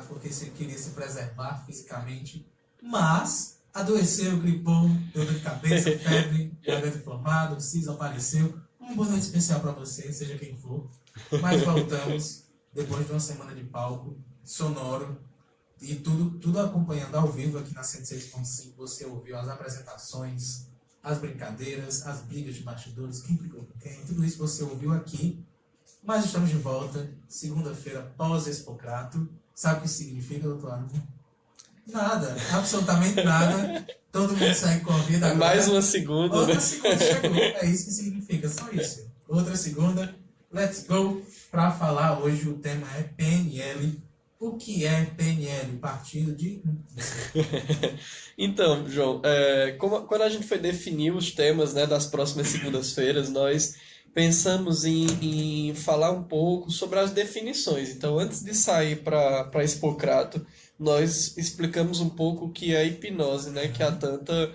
Hipocato porque ele queria se preservar fisicamente, mas adoeceu, gripou, deu dor de cabeça, febre, garganta inflamada, o siso apareceu. Uma boa noite especial para você, seja quem for. Mas voltamos, depois de uma semana de palco, sonoro, e tudo acompanhando ao vivo aqui na 106.5. Você ouviu as apresentações, as brincadeiras, as brigas de bastidores, quem brigou com quem, tudo isso você ouviu aqui. Mas estamos de volta, segunda-feira pós-Expocrato. Sabe o que significa, doutor Arthur? Nada, absolutamente nada. Todo mundo segue com a vida agora. Mais uma segunda. Outra segunda chegou, é isso que significa, só isso. Outra segunda, let's go. Para falar hoje, o tema é PNL. O que é PNL? Partido de... Então, João, quando a gente foi definir os temas, né, das próximas segundas-feiras, nós pensamos em falar um pouco sobre as definições. Então, antes de sair para Expocrato, nós explicamos um pouco o que é hipnose, né, que há tanta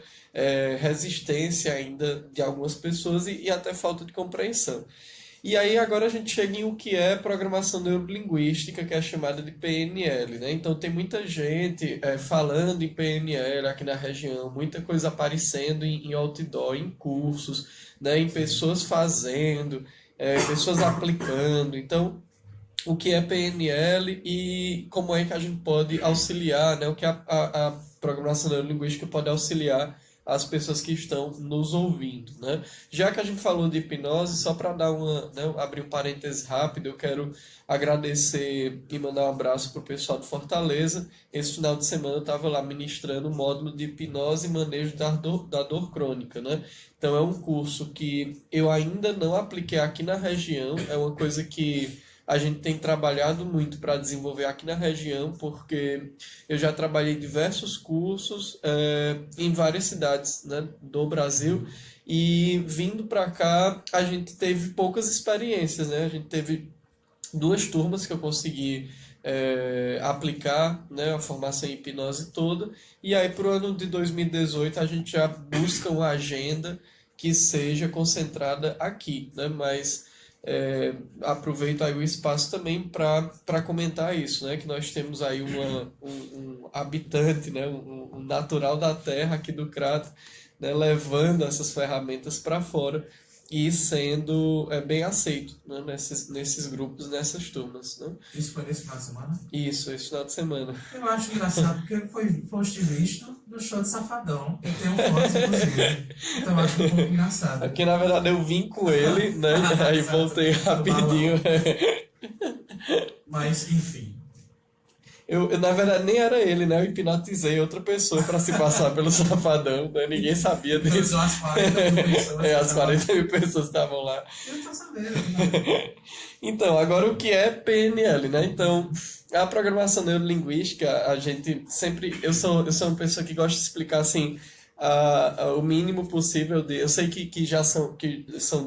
resistência ainda de algumas pessoas e até falta de compreensão. E aí agora a gente chega em o que é programação neurolinguística, que é chamada de PNL, né? Então tem muita gente falando em PNL aqui na região, muita coisa aparecendo em outdoor, em cursos, né? Em pessoas fazendo, pessoas aplicando. Então, o que é PNL e como é que a gente pode auxiliar, né? O que a programação neurolinguística pode auxiliar as pessoas que estão nos ouvindo, né? Já que a gente falou de hipnose, só para dar abrir um parêntese rápido, eu quero agradecer e mandar um abraço para o pessoal de Fortaleza. Esse final de semana eu estava lá ministrando o módulo de hipnose e manejo da dor crônica, né? Então é um curso que eu ainda não apliquei aqui na região, é uma coisa que a gente tem trabalhado muito para desenvolver aqui na região, porque eu já trabalhei diversos cursos em várias cidades, né, do Brasil, e vindo para cá a gente teve poucas experiências, né? A gente teve 2 turmas que eu consegui aplicar, né, a formação em hipnose toda, e aí para o ano de 2018 a gente já busca uma agenda que seja concentrada aqui, né? Mas aproveito aí o espaço também para comentar isso, né? Que nós temos aí um habitante, né? Um natural da terra aqui do Crato, né? Levando essas ferramentas para fora e sendo bem aceito, né? nesses grupos, nessas turmas, né? Isso foi nesse final de semana? Isso, esse final de semana. Eu acho engraçado porque foste visto no show de Safadão. Eu tenho fotos, inclusive. Então eu acho um pouco engraçado. Porque na verdade eu vim com ele, né? Aí voltei rapidinho. Mas, enfim. Eu, na verdade, nem era ele, né? Eu hipnotizei outra pessoa para se passar pelo Safadão, né? Ninguém sabia disso. Então, as 40 mil pessoas. As 40 mil pessoas estavam lá. Eu não tô sabendo, né? Então, agora o que é PNL, né? Então, a programação neurolinguística, a gente sempre... Eu sou uma pessoa que gosta de explicar, assim, o mínimo possível de... Eu sei que já são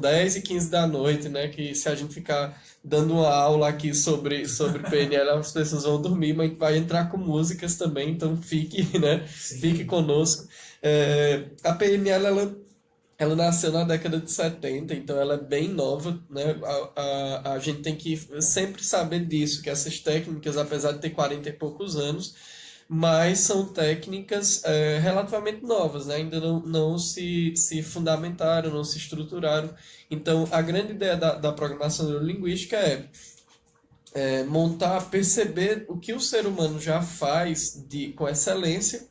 10 e 15 da noite, né? Que se a gente ficar dando uma aula aqui sobre PNL, as pessoas vão dormir, mas vai entrar com músicas também, então fique, né? Sim. Fique conosco. A PNL, ela nasceu na década de 70, então ela é bem nova, né? A gente tem que sempre saber disso, que essas técnicas, apesar de ter 40 e poucos anos, mas são técnicas relativamente novas, né? Ainda não se fundamentaram, não se estruturaram. Então, a grande ideia da programação neurolinguística é perceber o que o ser humano já faz com excelência.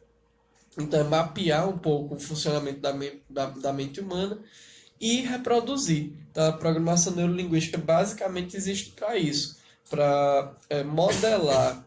Então, é mapear um pouco o funcionamento da mente humana e reproduzir. Então, a programação neurolinguística basicamente existe para isso, para modelar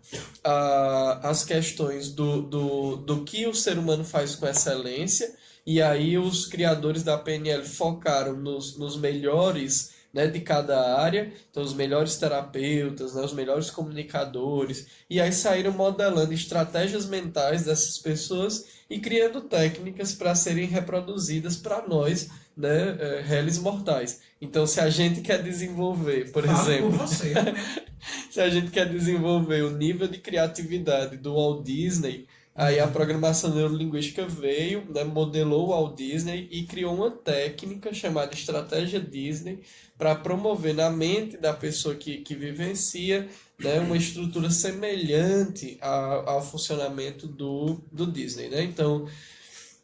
as questões do que o ser humano faz com excelência, e aí os criadores da PNL focaram nos melhores, né, de cada área, então os melhores terapeutas, né, os melhores comunicadores, e aí saíram modelando estratégias mentais dessas pessoas e criando técnicas para serem reproduzidas para nós, né, réis mortais. Então, se a gente quer desenvolver, por exemplo, por você, né? se a gente quer desenvolver o nível de criatividade do Walt Disney, aí a programação neurolinguística veio, né, modelou o Walt Disney e criou uma técnica chamada estratégia Disney para promover na mente da pessoa que vivencia né, uma estrutura semelhante ao funcionamento do Disney, né? Então,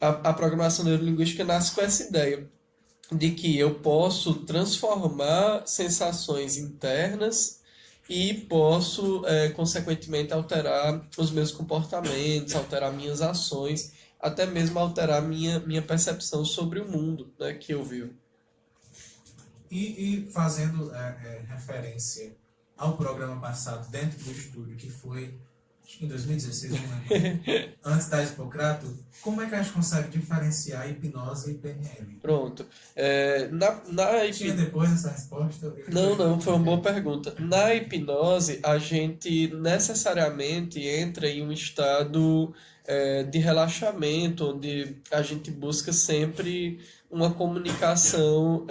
a programação neurolinguística nasce com essa ideia de que eu posso transformar sensações internas e posso, consequentemente, alterar os meus comportamentos, alterar minhas ações, até mesmo alterar minha percepção sobre o mundo, né, que eu vivo. E fazendo referência ao programa passado dentro do estúdio, que foi acho que em 2016, não lembro, antes da Hipocrato, como é que a gente consegue diferenciar hipnose e PNL? Pronto. Tinha depois essa resposta? Não, foi uma boa pergunta. Na hipnose, a gente necessariamente entra em um estado de relaxamento, onde a gente busca sempre uma comunicação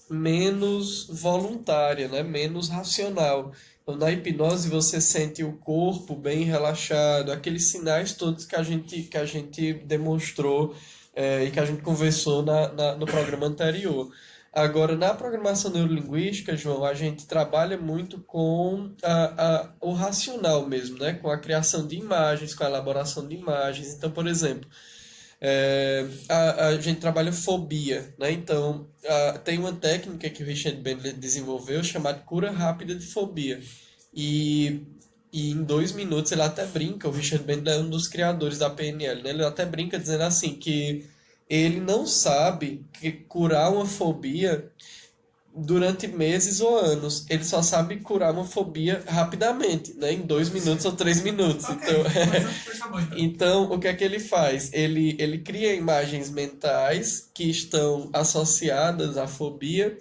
menos voluntária, né? Menos racional. Então, na hipnose, você sente o corpo bem relaxado, aqueles sinais todos que a gente demonstrou e que a gente conversou no programa anterior. Agora, na programação neurolinguística, João, a gente trabalha muito com o racional mesmo, né? Com a criação de imagens, com a elaboração de imagens. Então, por exemplo, a gente trabalha fobia, né? Então, tem uma técnica que o Richard Bandler desenvolveu chamada cura rápida de fobia. E em 2 minutos ele até brinca, o Richard Bandler é um dos criadores da PNL, né? Ele até brinca dizendo assim que ele não sabe que curar uma fobia durante meses ou anos. Ele só sabe curar uma fobia rapidamente, né? Em 2 minutos ou 3 minutos. Então, o que é que ele faz? Ele cria imagens mentais que estão associadas à fobia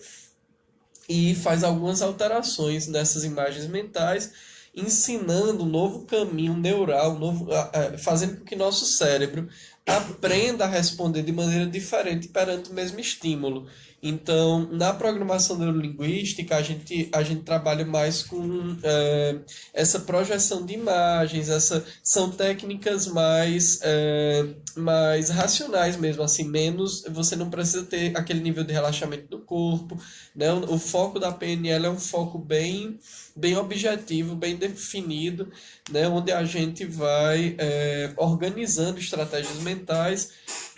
e faz algumas alterações nessas imagens mentais, ensinando um novo caminho neural, fazendo com que nosso cérebro aprenda a responder de maneira diferente perante o mesmo estímulo. Então, na programação neurolinguística, a gente trabalha mais com essa projeção de imagens, são técnicas mais racionais mesmo, assim, menos, você não precisa ter aquele nível de relaxamento do corpo, né? O foco da PNL é um foco bem objetivo, bem definido, né? Onde a gente vai organizando estratégias mentais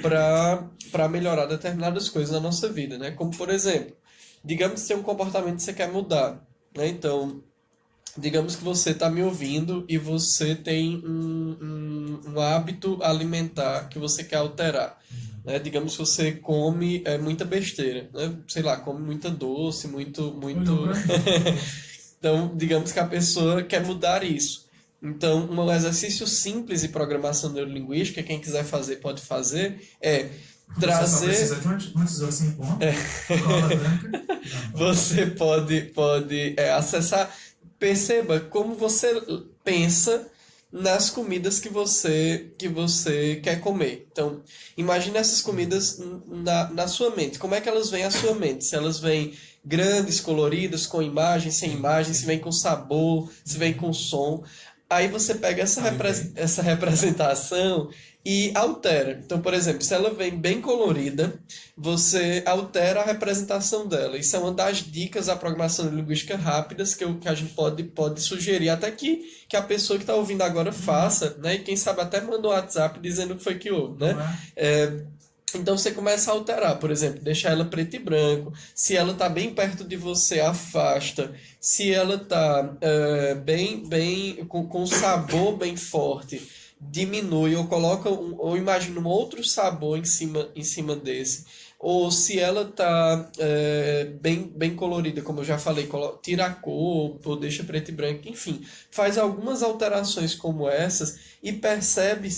para melhorar determinadas coisas na nossa vida, né? Como, por exemplo, digamos que tem um comportamento que você quer mudar, né? Então, digamos que você está me ouvindo e você tem um hábito alimentar que você quer alterar, né? Digamos que você come muita besteira, né? Sei lá, come muita doce, muito... Então, digamos que a pessoa quer mudar isso. Então, um exercício simples de programação neurolinguística, quem quiser fazer pode fazer, trazer... Você só precisa de uma tesoura sem ponta, cola branca... Você pode acessar... Perceba como você pensa nas comidas que você quer comer. Então, imagine essas comidas na sua mente. Como é que elas vêm à sua mente? Se elas vêm grandes, coloridas, com imagem, sem imagem, se vem com sabor, se vem com som. Aí você pega essa representação e altera. Então, por exemplo, se ela vem bem colorida, você altera a representação dela. Isso é uma das dicas da programação linguística rápidas que a gente pode sugerir até que a pessoa que está ouvindo agora faça, né? E quem sabe até mandou um WhatsApp dizendo o que foi que houve, né? Então você começa a alterar, por exemplo, deixar ela preto e branco. Se ela está bem perto de você, afasta. Se ela está com sabor bem forte, diminui ou coloca ou imagina um outro sabor em cima desse. Ou se ela está bem colorida, como eu já falei, tira a cor ou deixa preto e branco, enfim, faz algumas alterações como essas e percebe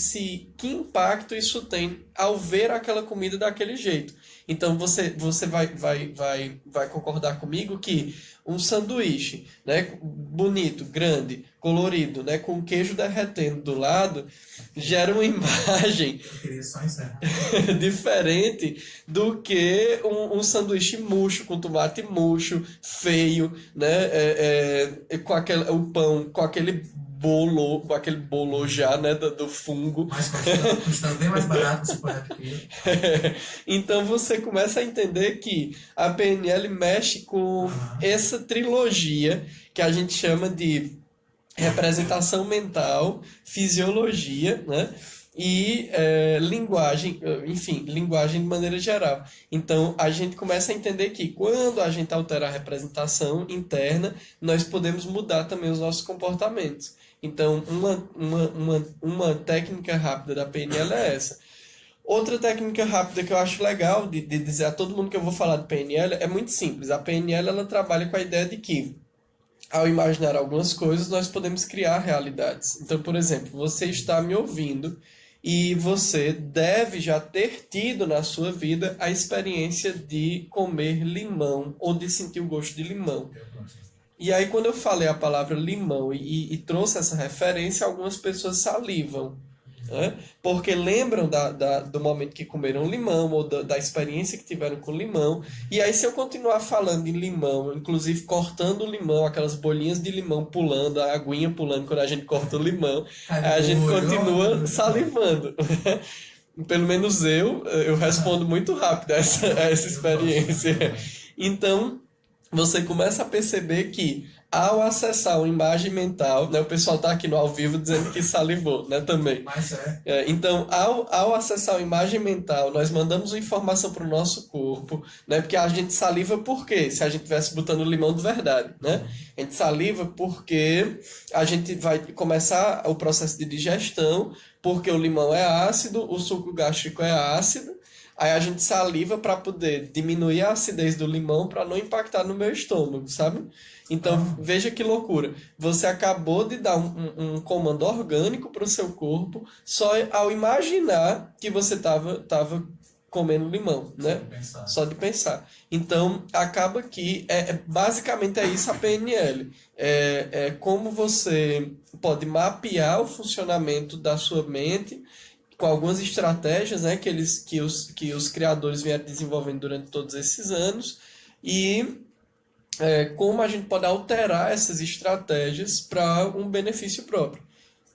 que impacto isso tem ao ver aquela comida daquele jeito. Então você vai concordar comigo que um sanduíche, né, bonito, grande, colorido, né, com queijo derretendo do lado, gera uma imagem diferente do que um sanduíche murcho, com tomate murcho, feio, né, com o pão com aquele aquele bolô já, né, do fungo. Mas custando bem mais barato você pode adquirir. Então você começa a entender que a PNL mexe com essa trilogia que a gente chama de representação mental, fisiologia, né? E linguagem, enfim, linguagem de maneira geral. Então, a gente começa a entender que quando a gente altera a representação interna, nós podemos mudar também os nossos comportamentos. Então, uma técnica rápida da PNL é essa. Outra técnica rápida que eu acho legal de dizer a todo mundo que eu vou falar de PNL é muito simples. A PNL ela trabalha com a ideia de que ao imaginar algumas coisas, nós podemos criar realidades. Então, por exemplo, você está me ouvindo e você deve já ter tido na sua vida a experiência de comer limão ou de sentir o gosto de limão. E aí, quando eu falei a palavra limão e trouxe essa referência, algumas pessoas salivam. Né? Porque lembram do momento que comeram limão ou da experiência que tiveram com limão. E aí, se eu continuar falando de limão, inclusive cortando o limão, aquelas bolinhas de limão pulando, a aguinha pulando quando a gente corta o limão, a gente continua salivando. Pelo menos eu respondo muito rápido a essa experiência. Então, você começa a perceber que ao acessar uma imagem mental, né, o pessoal está aqui no ao vivo dizendo que salivou, né, também. Mas Então, ao acessar uma imagem mental, nós mandamos uma informação para o nosso corpo, né, porque a gente saliva por quê? Se a gente estivesse botando limão de verdade, né? A gente saliva porque a gente vai começar o processo de digestão, porque o limão é ácido, o suco gástrico é ácido. Aí a gente saliva para poder diminuir a acidez do limão para não impactar no meu estômago, sabe? Então, veja que loucura. Você acabou de dar um comando orgânico para o seu corpo só ao imaginar que você tava comendo limão, né? Só de pensar. Então, acaba que basicamente é isso a PNL. É como você pode mapear o funcionamento da sua mente com algumas estratégias, né, que os criadores vieram desenvolvendo durante todos esses anos e como a gente pode alterar essas estratégias para um benefício próprio.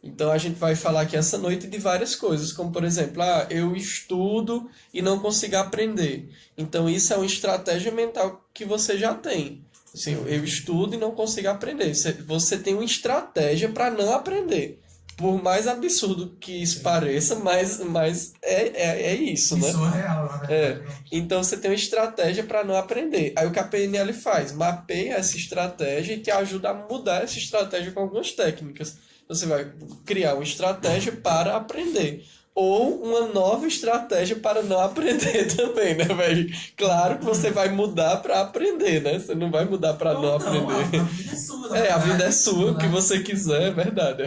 Então a gente vai falar aqui essa noite de várias coisas, como por exemplo, eu estudo e não consigo aprender. Então isso é uma estratégia mental que você já tem. Assim, eu estudo e não consigo aprender. Você tem uma estratégia para não aprender. Por mais absurdo que isso pareça, mas é isso, né? Isso é real, na verdade. Então você tem uma estratégia para não aprender. Aí o que a PNL faz? Mapeia essa estratégia e te ajuda a mudar essa estratégia com algumas técnicas. Você vai criar uma estratégia para aprender. Ou uma nova estratégia para não aprender também, né, velho? Claro que você vai mudar para aprender, né? Você não vai mudar para não aprender. A vida é sua. A vida é sua, o que você quiser, é verdade.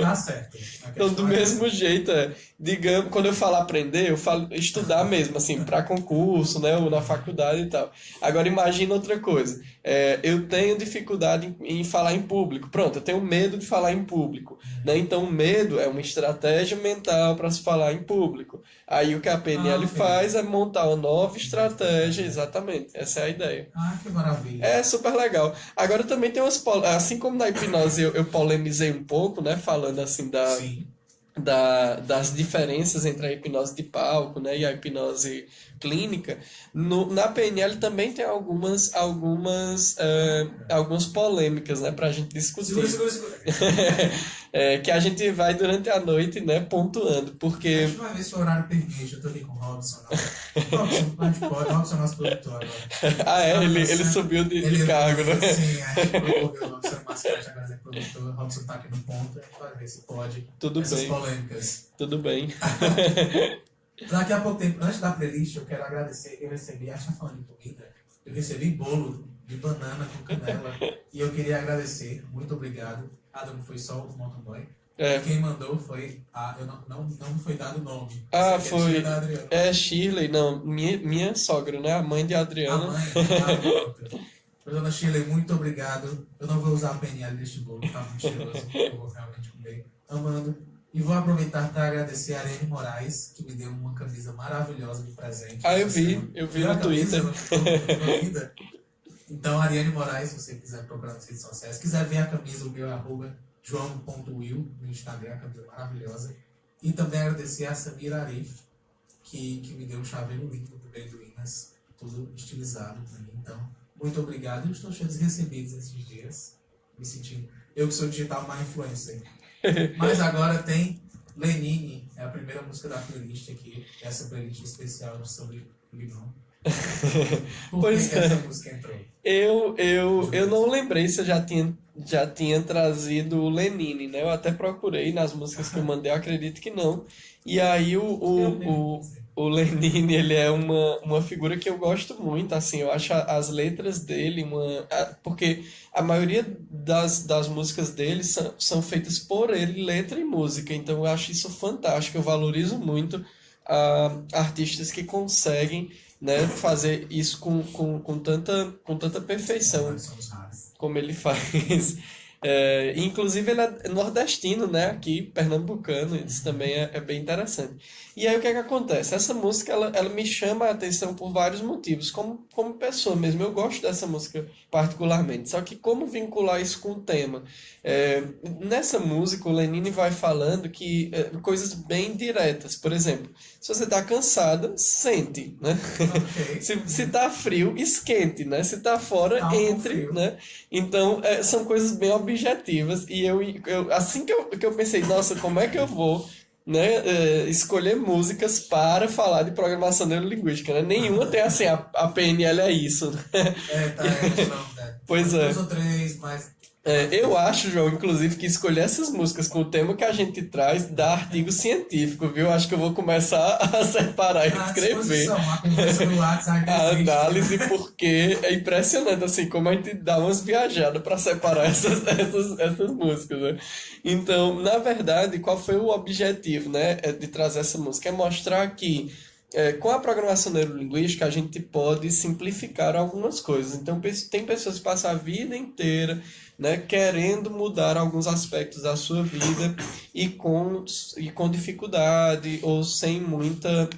Tá certo. Então, do mesmo jeito, digamos, quando eu falo aprender, eu falo estudar mesmo, assim, para concurso, né, ou na faculdade e tal. Agora, imagina outra coisa. Eu tenho dificuldade em falar em público. Pronto, eu tenho medo de falar em público. Né? Então, o medo é uma estratégia mental para se falar em público. Aí, o que a PNL faz é montar uma nova estratégia, exatamente. Essa é a ideia. Que maravilha. É super legal. Agora, também tem umas... Assim como na hipnose eu polemizei um pouco, né, falando assim das diferenças entre a hipnose de palco, né, e a hipnose clínica, na PNL também tem algumas polêmicas, né, pra gente discutir. Segura. Que a gente vai durante a noite, né, pontuando, porque... A gente vai ver se o horário permite. Eu tô aqui com o Robson. Robson é nosso produtor agora. Ele subiu de cargo, né? Sim, a gente colocou o Robson Mascate, agora é produtor. O Robson tá aqui no ponto, a gente vai ver se pode. Tudo essas bem. Polêmicas. Tudo bem. Daqui a pouco tempo, antes da playlist, eu quero agradecer. Eu recebi, acho que falando de comida, eu recebi bolo de banana com canela. E eu queria agradecer. Muito obrigado. Não foi só o motoboy. Quem mandou foi não foi dado o nome. Foi. Shirley, não. Minha sogra, né? A mãe de Adriana. A mãe. Dona Shirley, muito obrigado. Eu não vou usar a PNL deste bolo, tá muito cheiroso. Eu vou realmente comer. Amando. E vou aproveitar para agradecer a Ariane Moraes, que me deu uma camisa maravilhosa de presente. Eu vi no Twitter. Então, Ariane Moraes, se você quiser procurar nas redes sociais, se quiser ver a camisa, o meu @ João.will no Instagram, a cantora maravilhosa. E também agradecer a Samira Arif, que me deu um chaveiro lindo do Beduínas, tudo estilizado para mim. Então, muito obrigado. Eu estou cheio de recebidos esses dias, me sentindo. Eu que sou digital má influencer. Mas agora tem Lenine, é a primeira música da playlist aqui, essa playlist especial sobre limão. Por que essa música entrou? Eu não lembrei se eu já tinha trazido o Lenine, né? Eu até procurei nas músicas que eu mandei, eu acredito que não. E aí o Lenine, ele é uma figura que eu gosto muito, assim, eu acho as letras dele porque a maioria das músicas dele são feitas por ele, letra e música, então eu acho isso fantástico, eu valorizo muito artistas que conseguem, né, fazer isso com tanta perfeição como ele faz. Inclusive ele é nordestino, né? Aqui, pernambucano, isso também é bem interessante. E aí o que é que acontece? Essa música ela me chama a atenção por vários motivos, como pessoa mesmo. Eu gosto dessa música particularmente. Só que como vincular isso com o tema? Nessa música o Lenine vai falando coisas bem diretas. Por exemplo, se você está cansada, sente, né? Okay. Se tá frio, esquente, né? Se tá fora, entre, né? Então, são coisas bem objetivas. E eu assim que eu pensei, nossa, como é que eu vou, né, escolher músicas para falar de programação neurolinguística, né? Nenhuma tem assim, a PNL é isso, né? Pois é. 2 ou 3, mas... Eu acho, João, inclusive, que escolher essas músicas com o tema que a gente traz dá artigo científico, viu? Acho que eu vou começar a separar e escrever a análise, porque é impressionante, assim, como a gente dá umas viajadas para separar essas músicas, né? Então, na verdade, qual foi o objetivo, né, de trazer essa música? É mostrar que com a programação neurolinguística a gente pode simplificar algumas coisas. Então, tem pessoas que passam a vida inteira, né, querendo mudar alguns aspectos da sua vida e com dificuldade ou sem muita,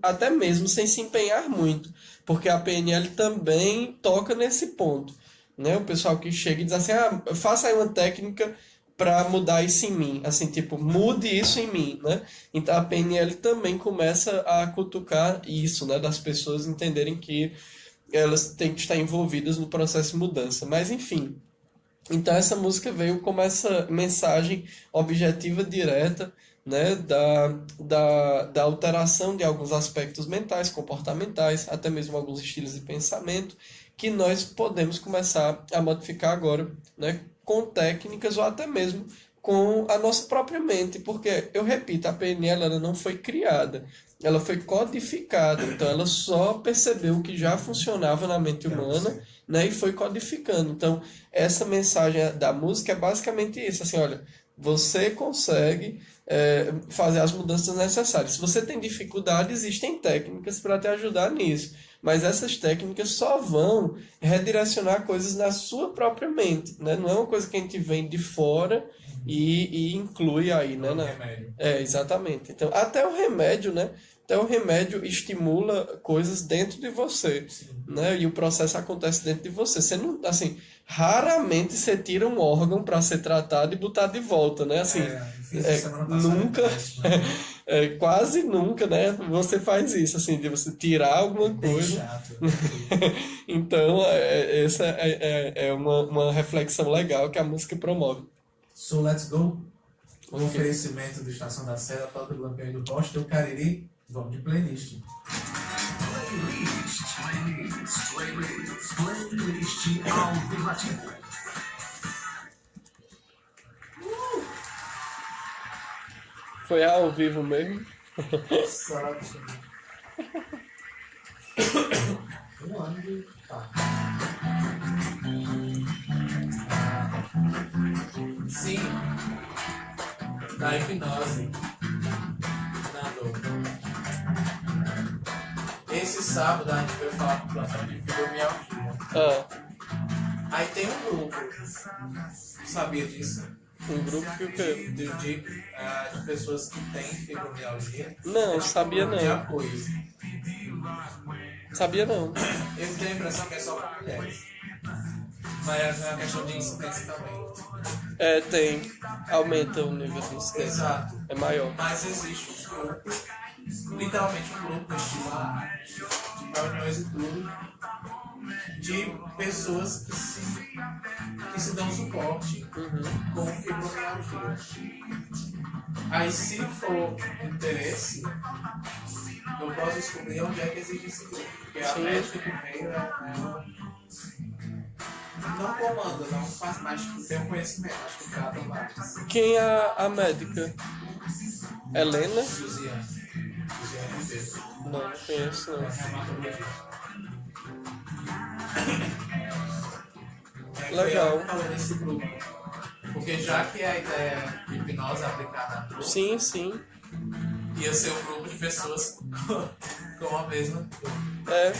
até mesmo sem se empenhar muito, porque a PNL também toca nesse ponto, né? O pessoal que chega e diz assim, faça aí uma técnica para mudar isso em mim, assim, tipo, mude isso em mim, né? Então a PNL também começa a cutucar isso, né, das pessoas entenderem que elas têm que estar envolvidas no processo de mudança. Mas, enfim, então essa música veio como essa mensagem objetiva direta, né, da alteração de alguns aspectos mentais, comportamentais, até mesmo alguns estilos de pensamento, que nós podemos começar a modificar agora, né, com técnicas ou até mesmo com a nossa própria mente, porque, eu repito, a PNL ela não foi criada, ela foi codificada, então ela só percebeu o que já funcionava na mente humana, né, e foi codificando. Então, essa mensagem da música é basicamente isso, assim, olha, você consegue fazer as mudanças necessárias. Se você tem dificuldade, existem técnicas para te ajudar nisso, mas essas técnicas só vão redirecionar coisas na sua própria mente, né? Não é uma coisa que a gente vem de fora e inclui aí, né? Remédio. Exatamente. Então, até o remédio, né? Até o remédio estimula coisas dentro de você, né? E o processo acontece dentro de você. Você não, assim, raramente você tira um órgão para ser tratado e botar de volta, né? Assim, nunca, quase nunca, né? Você faz isso, assim, de você tirar alguma coisa. Chato. Então, essa é uma reflexão legal que a música promove. So let's go. O oferecimento do Estação da Serra, Toca do Lampião do Poste, do Cariri, vamos de playlist. Playlist alternativo. Foi ao vivo mesmo? Sorte. Um ano de... Sim. Da hipnose. Esse sábado a gente veio falar com o professor de fibromialgia. Aí tem um grupo. Sabia disso? Um grupo que o quê? De pessoas que têm fibromialgia. Não, sabia não. De apoio. Sabia não. Eu tenho a impressão que é só para mulheres. Mas é uma questão de incidência também. Tem. Aumenta o nível de incidência. Exato. É maior. Mas existe um grupo, literalmente um grupo estilar, de reuniões e tudo, de pessoas que se dão suporte com fibromialgia. Aí, se for interesse, eu posso descobrir onde é que existe esse grupo. Porque a médica que veio não comanda, não faz mais, tem um conhecimento, acho que trata mais. Quem é a médica? Helena? Luziane. Luziane Ribeiro. Não conheço, não. É reumatologista. Legal. Eu falei desse grupo. Porque já que a ideia de hipnose é aplicada a grupo, Sim, sim. ia ser um grupo de pessoas com a mesma dor. É.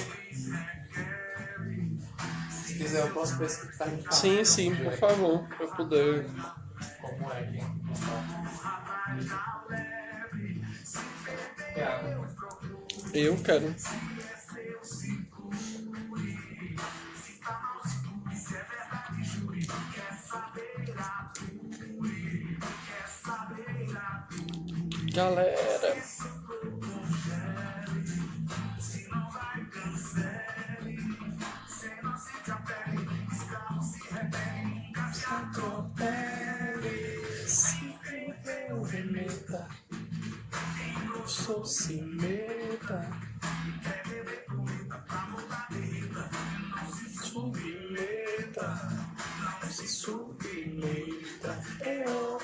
Se quiser, eu posso pesquisar e falar. Sim, por favor, pra eu poder. Como é que Eu quero. Galera. Sou cimenta. Submeta. Eu.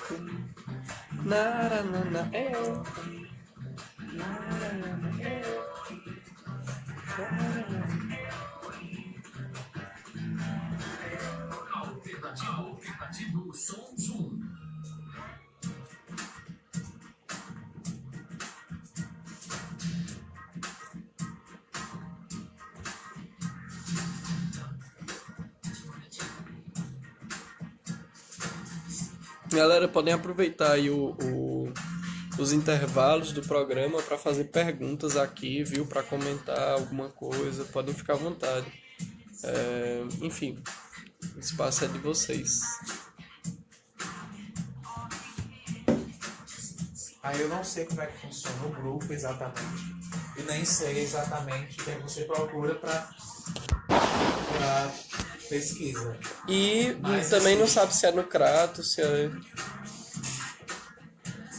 Naranana. Eu. Naranana. Eu. Alternativo Som Zoom. Galera, podem aproveitar aí os intervalos do programa para fazer perguntas aqui, viu? Para comentar alguma coisa, podem ficar à vontade. Enfim, o espaço é de vocês. Aí eu não sei como é que funciona o grupo exatamente. E nem sei exatamente o que você procura para pesquisa. E Mas também não assim, sabe se é no Crato, se é...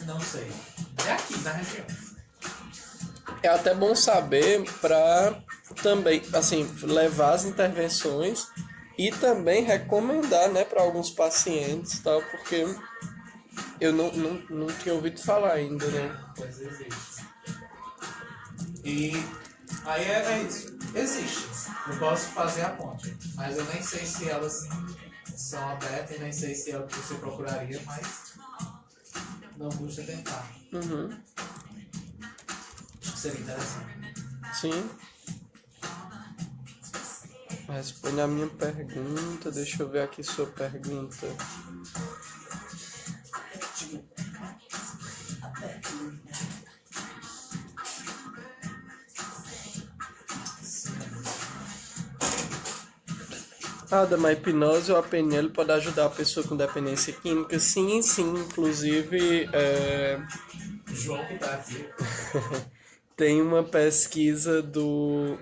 Não sei. É aqui na região. É até bom saber para também, assim, levar as intervenções e também recomendar, né, para alguns pacientes, tal, porque eu não tinha ouvido falar ainda, né? Pois existe. E aí é isso. Existe. Eu posso fazer a ponte. Mas eu nem sei se elas são abertas, nem sei se é o que você procuraria, mas não custa tentar. Acho que seria interessante. Sim. Responde a minha pergunta. Deixa eu ver aqui sua pergunta. Dama, a hipnose ou a PNL pode ajudar a pessoa com dependência química? Sim, inclusive João que tá aqui. tem uma pesquisa do...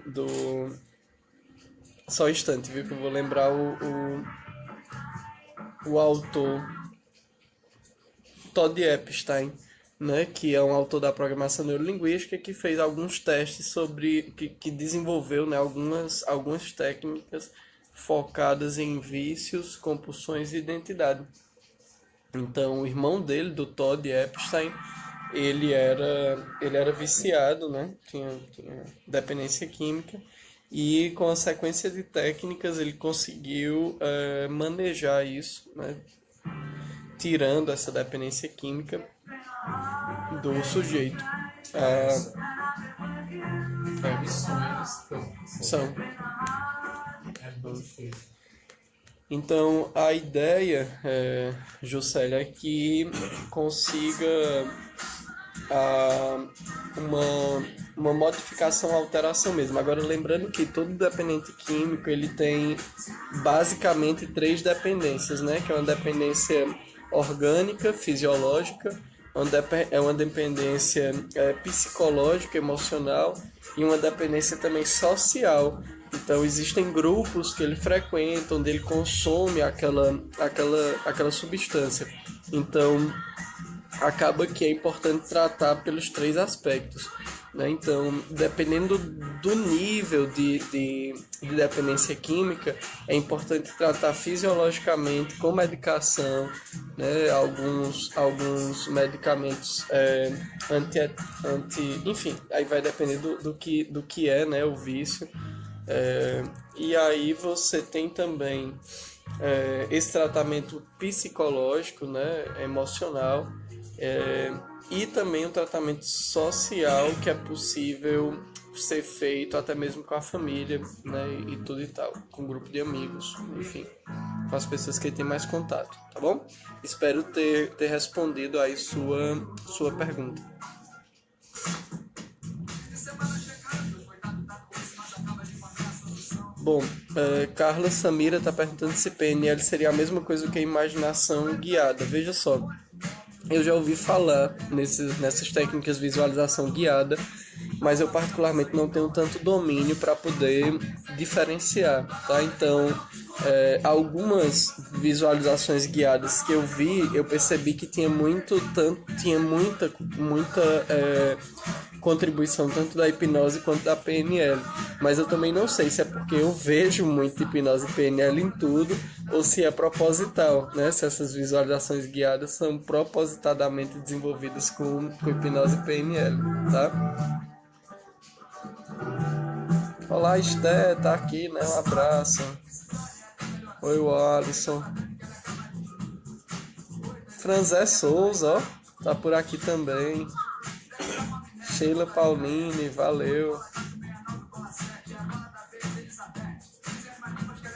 Só um instante, viu, que eu vou lembrar o autor, Todd Epstein, né, que é um autor da programação neurolinguística que fez alguns testes sobre... que desenvolveu, né, algumas técnicas focadas em vícios, compulsões e identidade. Então, o irmão dele, do Todd Epstein, ele era viciado, né? Tinha dependência química, e com a sequência de técnicas ele conseguiu manejar isso, né? Tirando essa dependência química do sujeito. São. Então, a ideia, Juscelia, é que consiga uma modificação, alteração mesmo. Agora, lembrando que todo dependente químico ele tem basicamente 3 dependências, né? Que é uma dependência orgânica, fisiológica, é uma dependência psicológica, emocional e uma dependência também social. Então, existem grupos que ele frequenta, onde ele consome aquela substância. Então, acaba que é importante tratar pelos 3 aspectos, né? Então, dependendo do nível de dependência química, é importante tratar fisiologicamente com medicação, né? Alguns medicamentos enfim, aí vai depender do que é, né, o vício. E aí você tem também esse tratamento psicológico, né, emocional, e também um tratamento social que é possível ser feito até mesmo com a família, né, e tudo e tal, com um grupo de amigos, enfim, com as pessoas que têm mais contato, tá bom? Espero ter respondido aí sua pergunta. Bom, Carla Samira está perguntando se PNL seria a mesma coisa que a imaginação guiada. Veja só, eu já ouvi falar nessas técnicas de visualização guiada, mas eu particularmente não tenho tanto domínio para poder diferenciar, tá? Então, algumas visualizações guiadas que eu vi, eu percebi que tinha muita contribuição tanto da hipnose quanto da PNL, mas eu também não sei se é porque eu vejo muito hipnose e PNL em tudo ou se é proposital, né? Se essas visualizações guiadas são propositadamente desenvolvidas com hipnose e PNL, tá? Olá, Esté, tá aqui, né? Um abraço. Oi, o Alisson. Franzé Souza, ó, tá por aqui também. Sheila Pauline, valeu.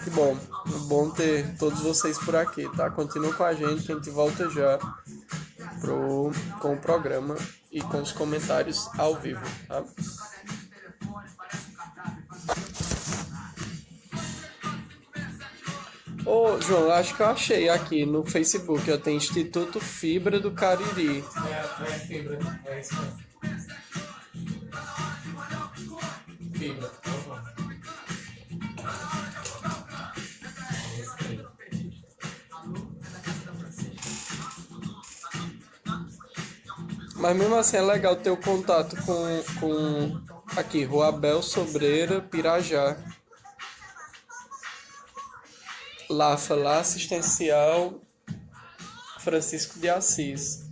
Que bom ter todos vocês por aqui, tá? Continuem com a gente, que a gente volta já com o programa e com os comentários ao vivo, tá? Ô, João, acho que eu achei aqui no Facebook, ó, tem Instituto Fibra do Cariri. É fibra, é isso mesmo. Fibra, Mas mesmo assim é legal ter o contato com aqui, Rua Abel Sobreira, Pirajá. Lafa lá, assistencial Francisco de Assis.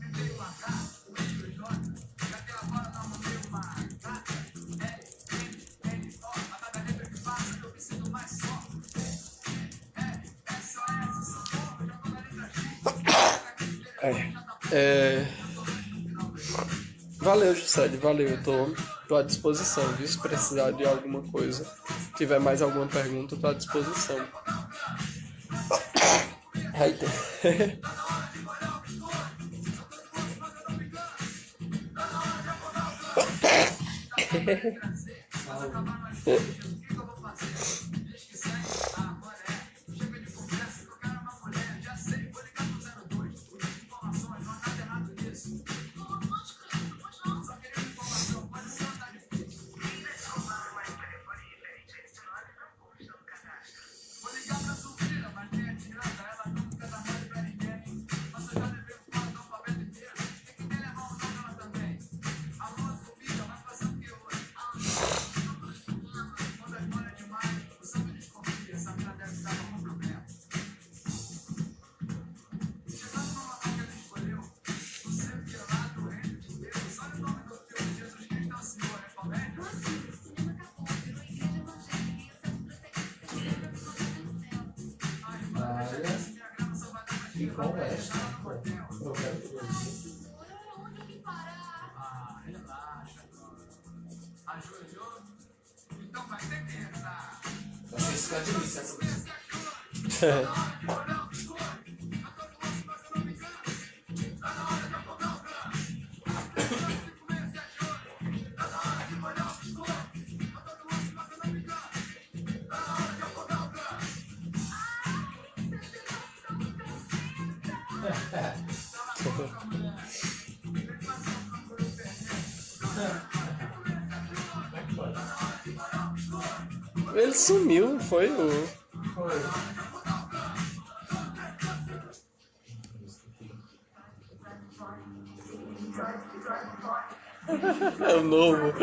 Valeu, Juscelio, valeu, eu tô à disposição, viu? Se precisar de alguma coisa, se tiver mais alguma pergunta, eu tô à disposição. Aí tem. e conversa. Achei isso que é delícia essa música. Ele sumiu, não foi? Foi. É o novo.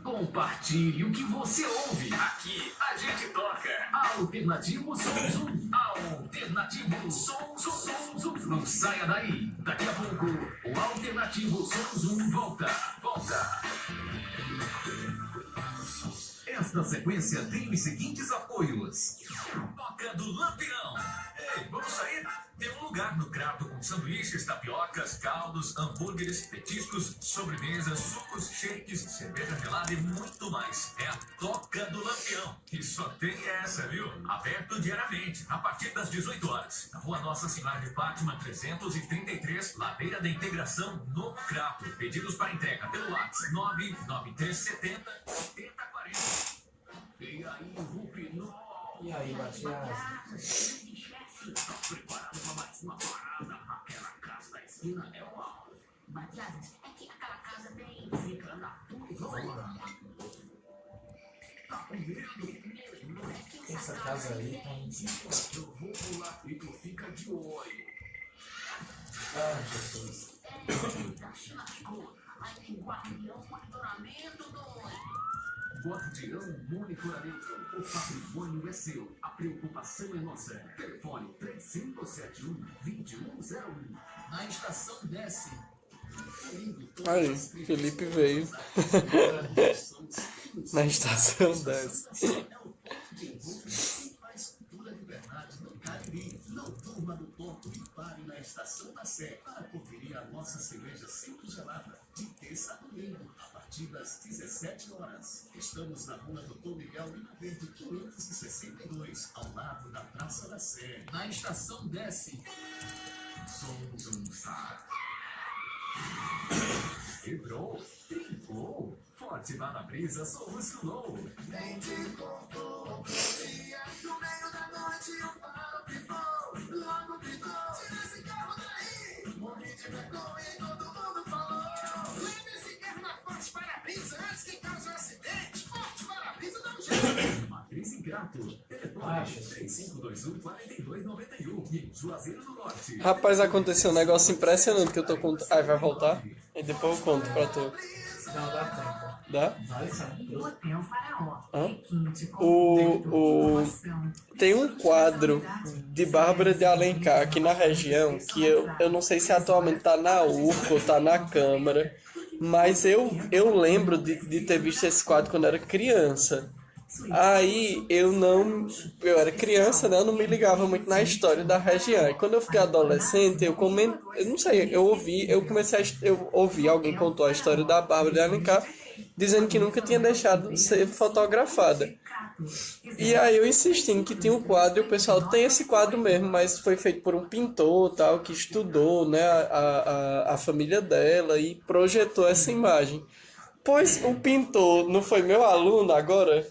Compartilhe o que você ouve. Aqui a gente toca. Alternativo Som Zoom. Alternativo Som Zoom. Não saia daí. Daqui a pouco o Alternativo Som Zoom volta. Esta sequência tem os seguintes apoios. Toca do Lampião. Ei, vamos sair? Tem um lugar no Crato com sanduíches, tapiocas, caldos, hambúrgueres, petiscos, sobremesas, sucos, shakes, cerveja gelada e muito mais. É a Toca do Lampião. E só tem essa, viu? Aberto diariamente, a partir das 18 horas. Na Rua Nossa Senhora de Fátima, 333, Ladeira da Integração, no Crato. Pedidos para entrega pelo WhatsApp 99370 8040. E aí, Rupinol? E aí, Batias? Tá preparado pra mais uma parada? Aquela casa da esquina é uma... Batiadas, é que aquela casa tem... Fica na tua. Tá com medo? Essa casa aí tem... Eu vou pular e tu fica de olho. Ah, Jesus. Tá churrasco, aí tem guardião, monitoramento, doido. Guardião Monitoramento. O patrimônio é seu. A preocupação é nossa. Telefone 3571-2101. Na estação desce. Aí, Felipe veio. Na estação 10. Não durma no ponto e pare na estação da Sé para conferir a nossa cerveja sempre gelada. De terça a domingo, a partir das 17 horas. Estamos na rua Doutor Miguel Lima Verde 562, ao lado da Praça da Sé. Na estação desce. Somos um SAR. Quebrou, trincou. Forte lá na brisa, solucionou. Nem te contou. No meio da noite, o paro pipou. Logo gritou. Tira esse carro daí. Morri de vergonha e todo mundo falou. Leve esse carro na forte para-brisa antes que cause um acidente. Forte para-brisa dá um jeito. Matriz em Crato. Telefone 3521-4291. E em Juazeiro do Norte. Rapaz, aconteceu um negócio impressionante que eu tô contando. Ah, vai voltar? E depois eu conto pra tu. Não dá tempo. Dá? Vai sim. Hotel Faraó. Hã? Requinte com promoção. Tem um quadro de Bárbara de Alencar aqui na região que eu não sei se atualmente tá na URCA ou tá na Câmara, mas eu lembro de ter visto esse quadro quando era criança. Aí eu era criança, né? Eu não me ligava muito na história da região. E quando eu fiquei adolescente, eu não sei, eu ouvi alguém contou a história da Bárbara de Alencar, dizendo que nunca tinha deixado de ser fotografada. E aí eu insisti em que tinha um quadro, e o pessoal tem esse quadro mesmo, mas foi feito por um pintor, tal, que estudou, né, a família dela e projetou essa imagem. Pois o pintor não foi meu aluno agora,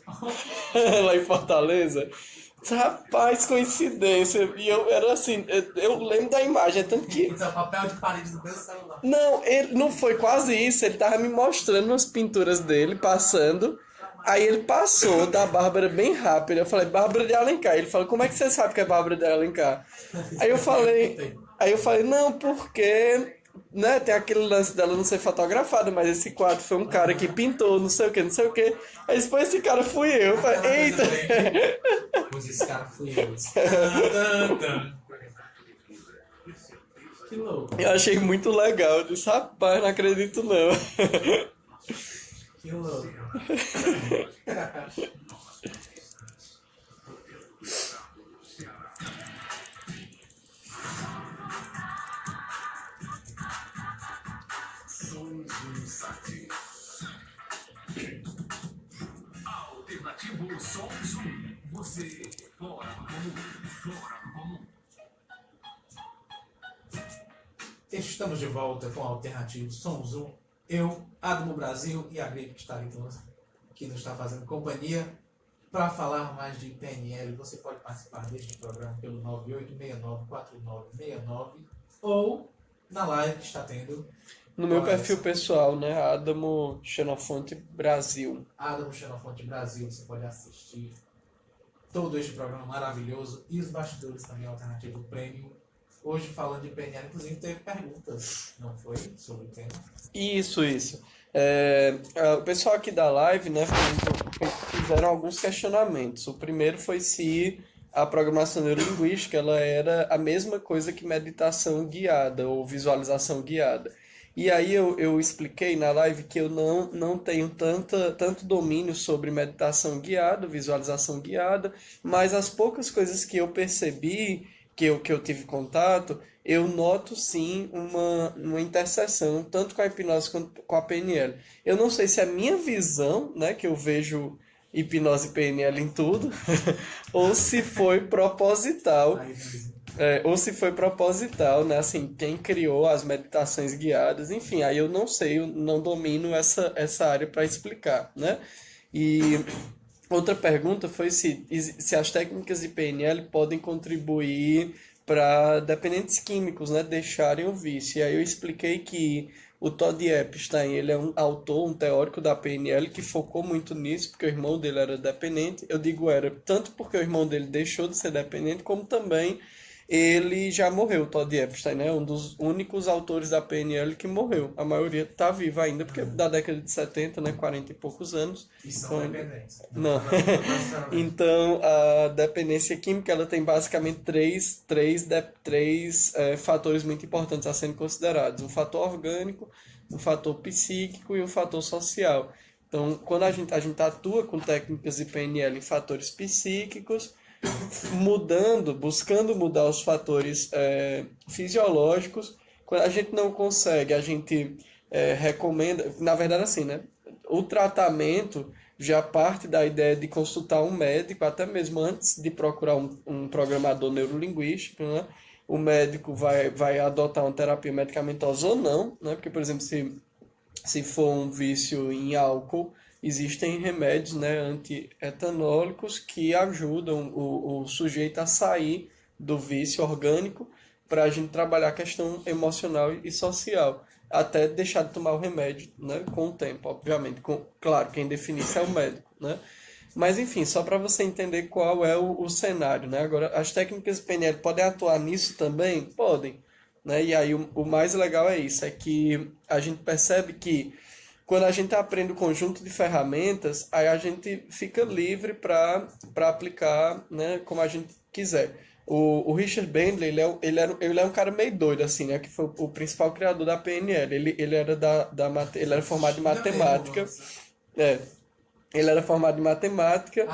lá em Fortaleza? Rapaz, coincidência. E eu era assim, eu lembro da imagem, tanto que... Isso é o papel de parede do meu celular. Não, ele não foi quase isso, ele tava me mostrando as pinturas dele, passando. Aí ele passou da Bárbara bem rápido. Eu falei, Bárbara de Alencar. Ele falou, como é que você sabe que é Bárbara de Alencar? Aí eu falei, não, porque... Né, tem aquele lance dela não ser fotografada, mas esse quadro foi um cara que pintou, não sei o que, não sei o que. Aí depois esse cara fui eu. Eu falei, eita! Pois esse cara fui eu. Que louco. Eu achei muito legal. Eu disse, rapaz, não acredito não. Que louco. Alternativo Som Zoom. Você fora do comum. Estamos de volta com o Alternativo Som Zoom. Eu, Admo Brasil e a gripe que está aí com nós. que nos está fazendo companhia. Para falar mais de PNL, você pode participar deste programa pelo 9869-4969 ou na live que está tendo No meu Olha, perfil pessoal, né? Adamo Xenofonte Brasil. Adamo Xenofonte Brasil, você pode assistir todo este programa maravilhoso e os bastidores também Alternativo Premium. Hoje falando de PNL, inclusive teve perguntas, não foi? Sobre o tema. Isso. O pessoal aqui da live, né, fizeram alguns questionamentos. O primeiro foi se a programação neurolinguística ela era a mesma coisa que meditação guiada ou visualização guiada. E aí eu expliquei na live que eu não tenho tanto domínio sobre meditação guiada, visualização guiada, mas as poucas coisas que eu percebi, que eu tive contato, eu noto sim uma interseção, tanto com a hipnose quanto com a PNL. Eu não sei se é a minha visão, né, que eu vejo hipnose e PNL em tudo, ou se foi proposital. Ou se foi proposital, né? Assim, quem criou as meditações guiadas, enfim, aí eu não sei, eu não domino essa área para explicar, né? E outra pergunta foi se as técnicas de PNL podem contribuir para dependentes químicos, né, deixarem o vício. E aí eu expliquei que o Todd Epstein, ele é um autor, um teórico da PNL que focou muito nisso, porque o irmão dele era dependente. Eu digo era tanto porque o irmão dele deixou de ser dependente, como também ele já morreu, o Todd Epstein, né? Um dos únicos autores da PNL que morreu. A maioria está viva ainda, porque é da década de 70, né? 40 e poucos anos. E são Então, dependentes. não. Então, a dependência química ela tem basicamente três fatores muito importantes a serem considerados. Um fator orgânico, um fator psíquico e um fator social. Então, quando a gente atua com técnicas de PNL em fatores psíquicos, buscando mudar os fatores fisiológicos, quando a gente não consegue, a gente recomenda, na verdade assim, né? O tratamento já parte da ideia de consultar um médico, até mesmo antes de procurar um programador neurolinguístico, né? O médico vai adotar uma terapia medicamentosa ou não, né? Porque, por exemplo, se for um vício em álcool, existem remédios, né, antietanólicos que ajudam o sujeito a sair do vício orgânico para a gente trabalhar a questão emocional e social, até deixar de tomar o remédio, né, com o tempo, obviamente. Claro, quem define isso é o médico, né? Mas, enfim, só para você entender qual é o cenário, né? Agora, as técnicas PNL podem atuar nisso também? Podem, né? E aí o mais legal é isso, é que a gente percebe que quando a gente aprende o conjunto de ferramentas, aí a gente fica livre para aplicar, né, como a gente quiser. O Richard Bandler, ele é um cara meio doido, assim, né, que foi o principal criador da PNL. Ele era formado em matemática. Ele era formado em matemática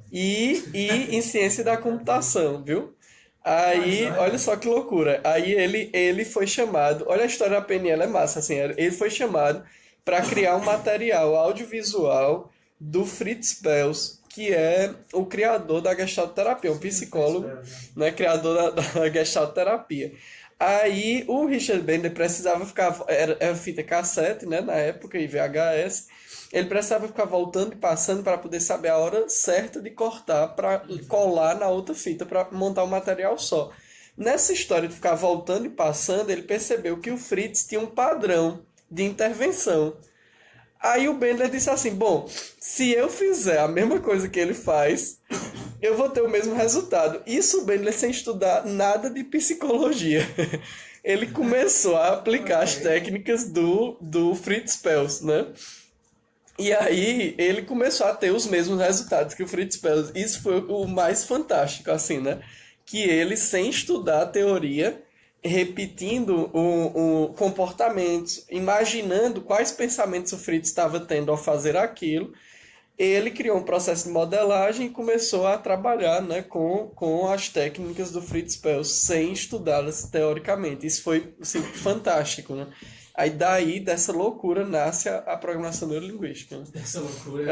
e em ciência da computação, viu? Aí, olha só que loucura. Aí ele foi chamado, olha a história da PNL, é massa, assim, ele foi chamado para criar um material audiovisual do Fritz Perls, que é o criador da Gestalt terapia, um psicólogo, né, criador da Gestalt terapia. Aí o Richard Bandler precisava ficar, era fita cassete, né, na época, e VHS, ele precisava ficar voltando e passando para poder saber a hora certa de cortar, para colar na outra fita, para montar um material só. Nessa história de ficar voltando e passando, ele percebeu que o Fritz tinha um padrão de intervenção. Aí o Bandler disse assim, bom, se eu fizer a mesma coisa que ele faz, eu vou ter o mesmo resultado. Isso o Bandler sem estudar nada de psicologia. Ele começou a aplicar as técnicas do Fritz Perls, né? E aí ele começou a ter os mesmos resultados que o Fritz Perls. Isso foi o mais fantástico, assim, né? Que ele, sem estudar a teoria, repetindo comportamentos, imaginando quais pensamentos o Fritz estava tendo ao fazer aquilo, ele criou um processo de modelagem e começou a trabalhar, né, com as técnicas do Fritz Perls, sem estudá-las teoricamente. Isso foi assim, fantástico, né? Aí daí, dessa loucura, nasce a programação neurolinguística. Né? Essa loucura.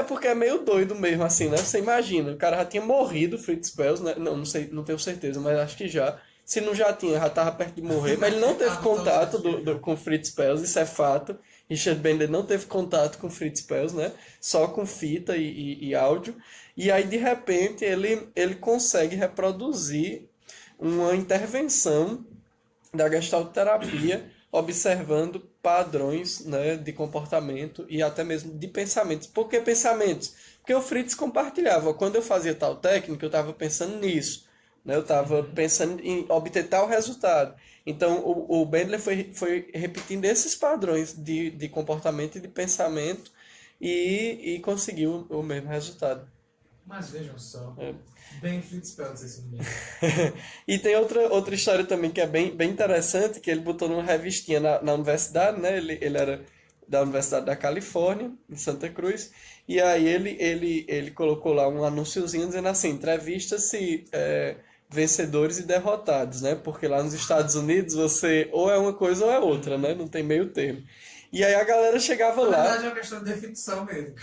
Porque é meio doido mesmo, assim, né? Você imagina, o cara já tinha morrido, Fritz Perls, né? Não sei, não tenho certeza, mas acho que já. Se não já tinha, já estava perto de morrer, mas ele não teve contato com Fritz Perls, isso é fato. Richard Bandler não teve contato com Fritz Perls, né? Só com fita e áudio. E aí, de repente, ele consegue reproduzir uma intervenção da gestaltoterapia observando padrões, né, de comportamento e até mesmo de pensamentos. Por que pensamentos? Porque o Fritz compartilhava. Quando eu fazia tal técnica, eu estava pensando nisso. Né? Eu estava pensando em obter tal resultado. Então, o Bandler foi repetindo esses padrões de comportamento e de pensamento e conseguiu o mesmo resultado. Mas vejam só, bem Flitzpeltz esse menino. E tem outra história também que é bem interessante, que ele botou numa revistinha na universidade, né? Ele era da Universidade da Califórnia, em Santa Cruz, e aí ele colocou lá um anúnciozinho dizendo assim, entrevista-se vencedores e derrotados, né? Porque lá nos Estados Unidos você ou é uma coisa ou é outra, né? Não tem meio termo. E aí a galera chegava Na lá... verdade é uma questão de definição mesmo.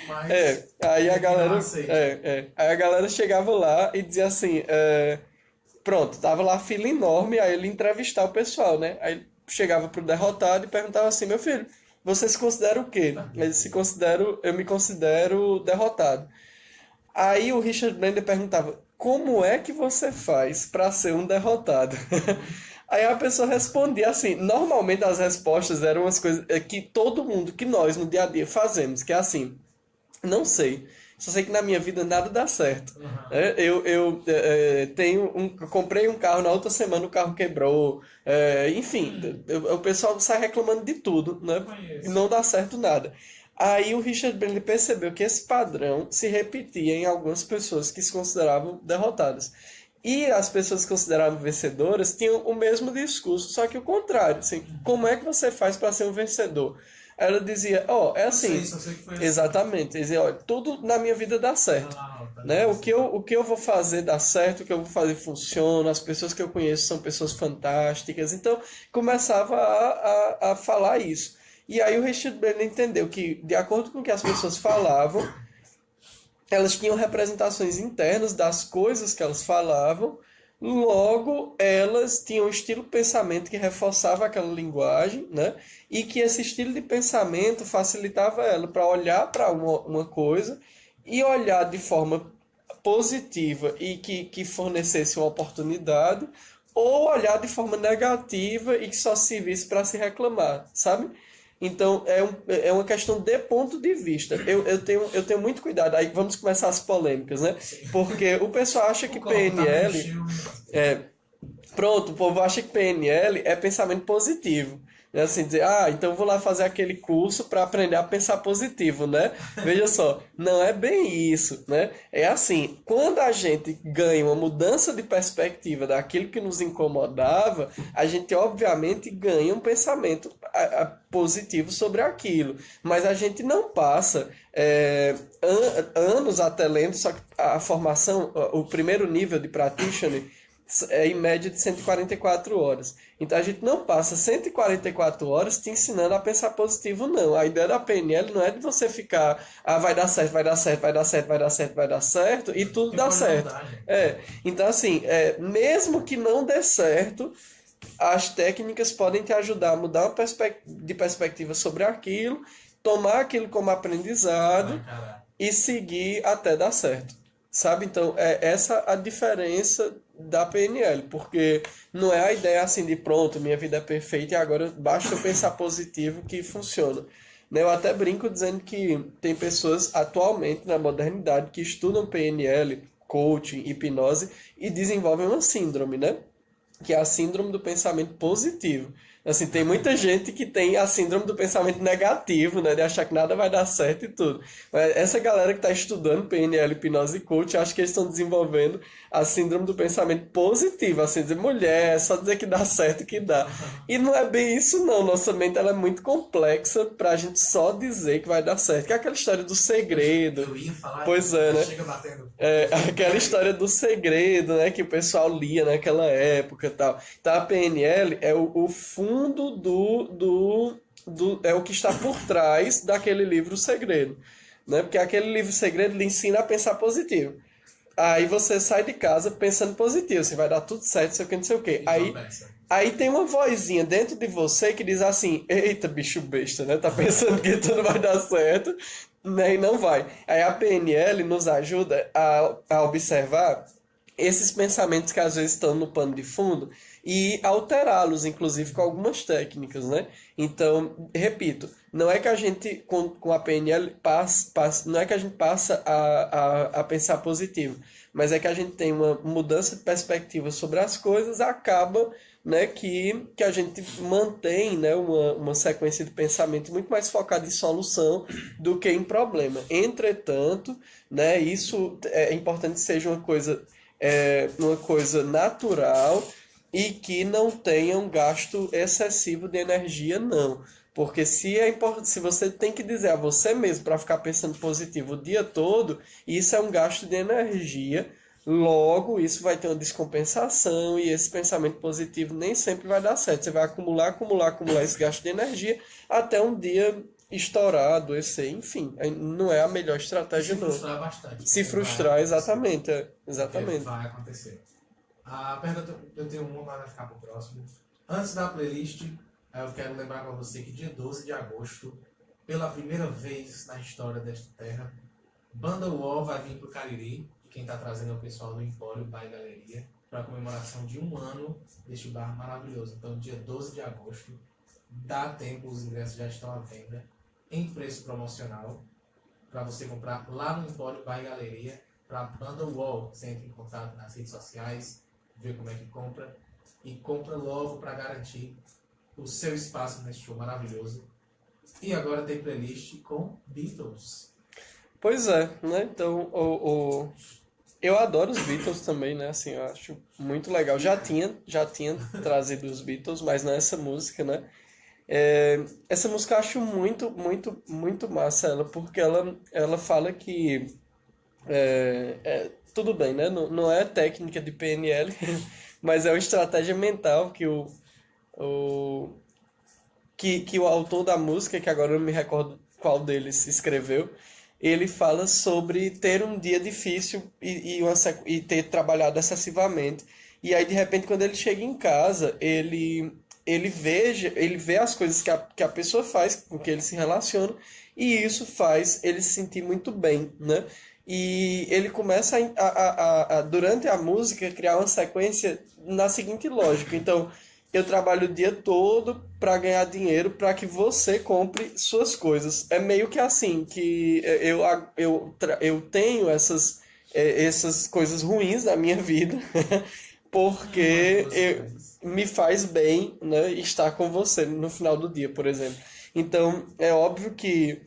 Mas aí a galera... não aceita. Aí a galera chegava lá e dizia assim... pronto, tava lá a fila enorme, aí ele entrevistava o pessoal, né? Aí ele chegava pro derrotado e perguntava assim, meu filho, você se considera o quê? Eu me considero derrotado. Aí o Richard Bandler perguntava, como é que você faz para ser um derrotado? Aí a pessoa respondia assim, normalmente as respostas eram umas coisas que todo mundo, que nós no dia a dia fazemos, que é assim, não sei, só sei que na minha vida nada dá certo. Eu comprei um carro, na outra semana o carro quebrou, enfim, o pessoal sai reclamando de tudo, né? E não dá certo nada. Aí o Richard Bandler percebeu que esse padrão se repetia em algumas pessoas que se consideravam derrotadas. E as pessoas que consideravam vencedoras tinham o mesmo discurso, só que o contrário. Assim, como é que você faz para ser um vencedor? Ela dizia, é assim. Só sei que foi assim. Exatamente. Dizia, olha, tudo na minha vida dá certo. Né? O que eu vou fazer dá certo, o que eu vou fazer funciona, as pessoas que eu conheço são pessoas fantásticas. Então, começava a falar isso. E aí o Richard Bandler entendeu que, de acordo com o que as pessoas falavam, elas tinham representações internas das coisas que elas falavam, logo elas tinham um estilo de pensamento que reforçava aquela linguagem, né? E que esse estilo de pensamento facilitava ela para olhar para uma coisa e olhar de forma positiva e que fornecesse uma oportunidade, ou olhar de forma negativa e que só servisse para se reclamar, sabe? Então, é uma questão de ponto de vista. Eu tenho muito cuidado. Aí vamos começar as polêmicas, né? Porque o pessoal acha que PNL... Pronto, o povo acha que PNL é pensamento positivo. É assim, dizer, então eu vou lá fazer aquele curso para aprender a pensar positivo, né? Veja só, não é bem isso, né? É assim, quando a gente ganha uma mudança de perspectiva daquilo que nos incomodava, a gente obviamente ganha um pensamento positivo sobre aquilo. Mas a gente não passa anos até lendo, só que a formação, o primeiro nível de practitioner é em média de 144 horas. Então a gente não passa 144 horas te ensinando a pensar positivo, não. A ideia da PNL não é de você ficar, vai dar certo, vai dar certo, vai dar certo, vai dar certo, vai dar certo, e tudo dá certo. Então assim, mesmo que não dê certo, as técnicas podem te ajudar a mudar de perspectiva sobre aquilo, tomar aquilo como aprendizado e seguir até dar certo. Sabe? Então, é essa a diferença da PNL, porque não é a ideia assim de pronto, minha vida é perfeita e agora basta eu pensar positivo que funciona. Eu até brinco dizendo que tem pessoas atualmente na modernidade que estudam PNL, coaching, hipnose e desenvolvem uma síndrome, né? Que é a síndrome do pensamento positivo. Assim, tem muita gente que tem a síndrome do pensamento negativo, né? De achar que nada vai dar certo e tudo. Mas essa galera que está estudando PNL, hipnose e coach, acho que eles estão desenvolvendo a síndrome do pensamento positivo. Assim, dizer, mulher, é só dizer que dá certo que dá. E não é bem isso, não. Nossa mente ela é muito complexa pra gente só dizer que vai dar certo. Que é aquela história do segredo. Eu ia falar, pois é, né? Chega batendo. Aquela história do segredo, né? Que o pessoal lia naquela época e tal. Então a PNL é o fundo é o que está por trás daquele livro O Segredo, né? Porque aquele livro O Segredo lhe ensina a pensar positivo. Aí você sai de casa pensando positivo, assim, vai dar tudo certo, sei o que, não sei o que. Aí tem uma vozinha dentro de você que diz assim, eita, bicho besta, né? Tá pensando que tudo vai dar certo, né? E não vai. Aí a PNL nos ajuda a observar esses pensamentos que às vezes estão no pano de fundo e alterá-los, inclusive com algumas técnicas, né? Então, repito, não é que a gente, com a PNL, não é que a gente passa a pensar positivo, mas é que a gente tem uma mudança de perspectiva sobre as coisas, acaba, né, que a gente mantém, né, uma sequência de pensamento muito mais focada em solução do que em problema. Entretanto, né, isso é importante que seja uma coisa natural e que não tenha um gasto excessivo de energia, não. Porque se você tem que dizer a você mesmo para ficar pensando positivo o dia todo, isso é um gasto de energia. Logo, isso vai ter uma descompensação e esse pensamento positivo nem sempre vai dar certo. Você vai acumular esse gasto de energia até um dia estourar, adoecer, enfim. Não é a melhor estratégia, não. Se frustrar bastante. Se frustrar, exatamente. Exatamente. Vai acontecer. A pergunta eu tenho uma, mas vai ficar pro próximo. Antes da playlist, eu quero lembrar para você que dia 12 de agosto, pela primeira vez na história desta terra, Banda UOL vai vir pro Cariri. Quem está trazendo é o pessoal do Empório Bar e Galeria para a comemoração de 1 ano deste bar maravilhoso. Então, dia 12 de agosto, dá tempo, os ingressos já estão à venda em preço promocional para você comprar lá no Empório Bar e Galeria para a Banda UOL. Você entra em contato nas redes sociais, vê como é que compra e compra logo para garantir o seu espaço nesse show maravilhoso. E agora tem playlist com Beatles. Pois é, né? Então, eu adoro os Beatles também, né? Assim, eu acho muito legal. Já tinha trazido os Beatles, mas não essa música, né? Essa música eu acho muito, muito, muito massa ela, porque ela fala que tudo bem, né? Não é técnica de PNL, mas é uma estratégia mental que que o autor da música, que agora eu não me recordo qual deles escreveu, ele fala sobre ter um dia difícil e ter trabalhado excessivamente. E aí, de repente, quando ele chega em casa, ele vê as coisas que a pessoa faz, com que ele se relaciona, e isso faz ele se sentir muito bem, né? E ele começa durante a música, criar uma sequência na seguinte lógica. Então, eu trabalho o dia todo para ganhar dinheiro para que você compre suas coisas. É meio que assim, que eu tenho essas coisas ruins na minha vida, porque me faz bem, né, estar com você no final do dia, por exemplo. Então, é óbvio que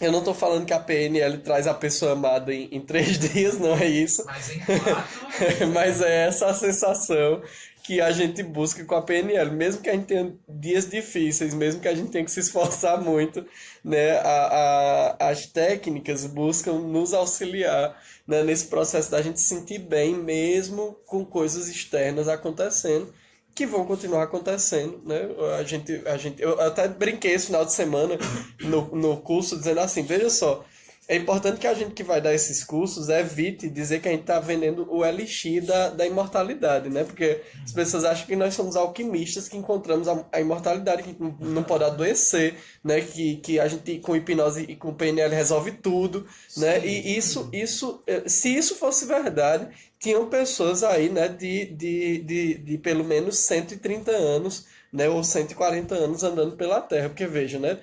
eu não estou falando que a PNL traz a pessoa amada em 3 dias, não é isso. Mas em 4... Mas é essa a sensação que a gente busca com a PNL. Mesmo que a gente tenha dias difíceis, mesmo que a gente tenha que se esforçar muito, né, as técnicas buscam nos auxiliar, né, nesse processo da gente se sentir bem, mesmo com coisas externas acontecendo, que vão continuar acontecendo, né? Eu até brinquei esse final de semana no curso dizendo assim, veja só, é importante que a gente que vai dar esses cursos evite dizer que a gente está vendendo o elixir da imortalidade, né? Porque as pessoas acham que nós somos alquimistas que encontramos a imortalidade, que não pode adoecer, né? Que a gente com hipnose e com PNL resolve tudo, né? E se isso fosse verdade, tinham pessoas aí, né, de pelo menos 130 anos, né, ou 140 anos andando pela Terra, porque veja, né,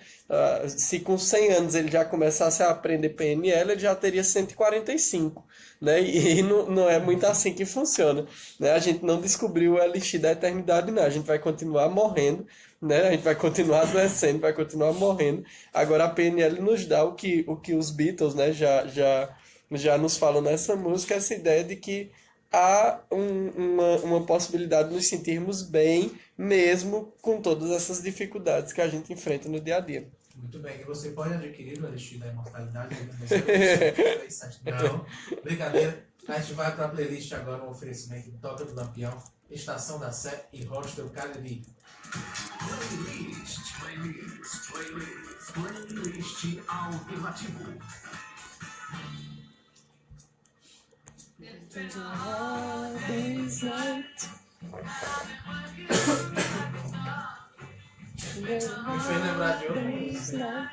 se com 100 anos ele já começasse a aprender PNL, ele já teria 145, né, e não é muito assim que funciona, né, a gente não descobriu o elixir da eternidade, não, a gente vai continuar morrendo, né, a gente vai continuar adoecendo, vai continuar morrendo. Agora a PNL nos dá o que os Beatles, né, já nos falam nessa música, essa ideia de que há uma possibilidade de nos sentirmos bem, mesmo com todas essas dificuldades que a gente enfrenta no dia a dia. Muito bem, e você pode adquirir o Elixir da Imortalidade. Não, brincadeira. A gente vai para a playlist agora, um oferecimento de Toca do Lampião, Estação da Sé e Hostel Cariri. Playlist alternativo. Me fez lembrar de outra música.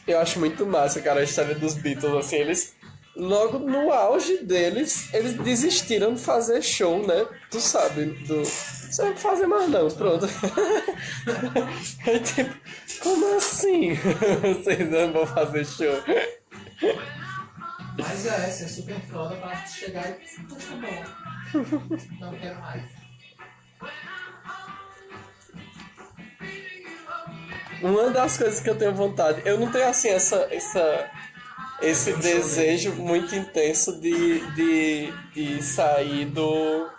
Eu acho muito massa, cara, a história dos Beatles, assim, eles... Logo no auge deles, eles desistiram de fazer show, né? Tu sabe, Você não vai fazer mais não, pronto. Aí, tipo, como assim? Vocês não vão fazer show? Mas é super foda pra chegar e tá bom. Não quero mais. Uma das coisas que eu tenho vontade, eu não tenho assim esse desejo muito intenso de sair do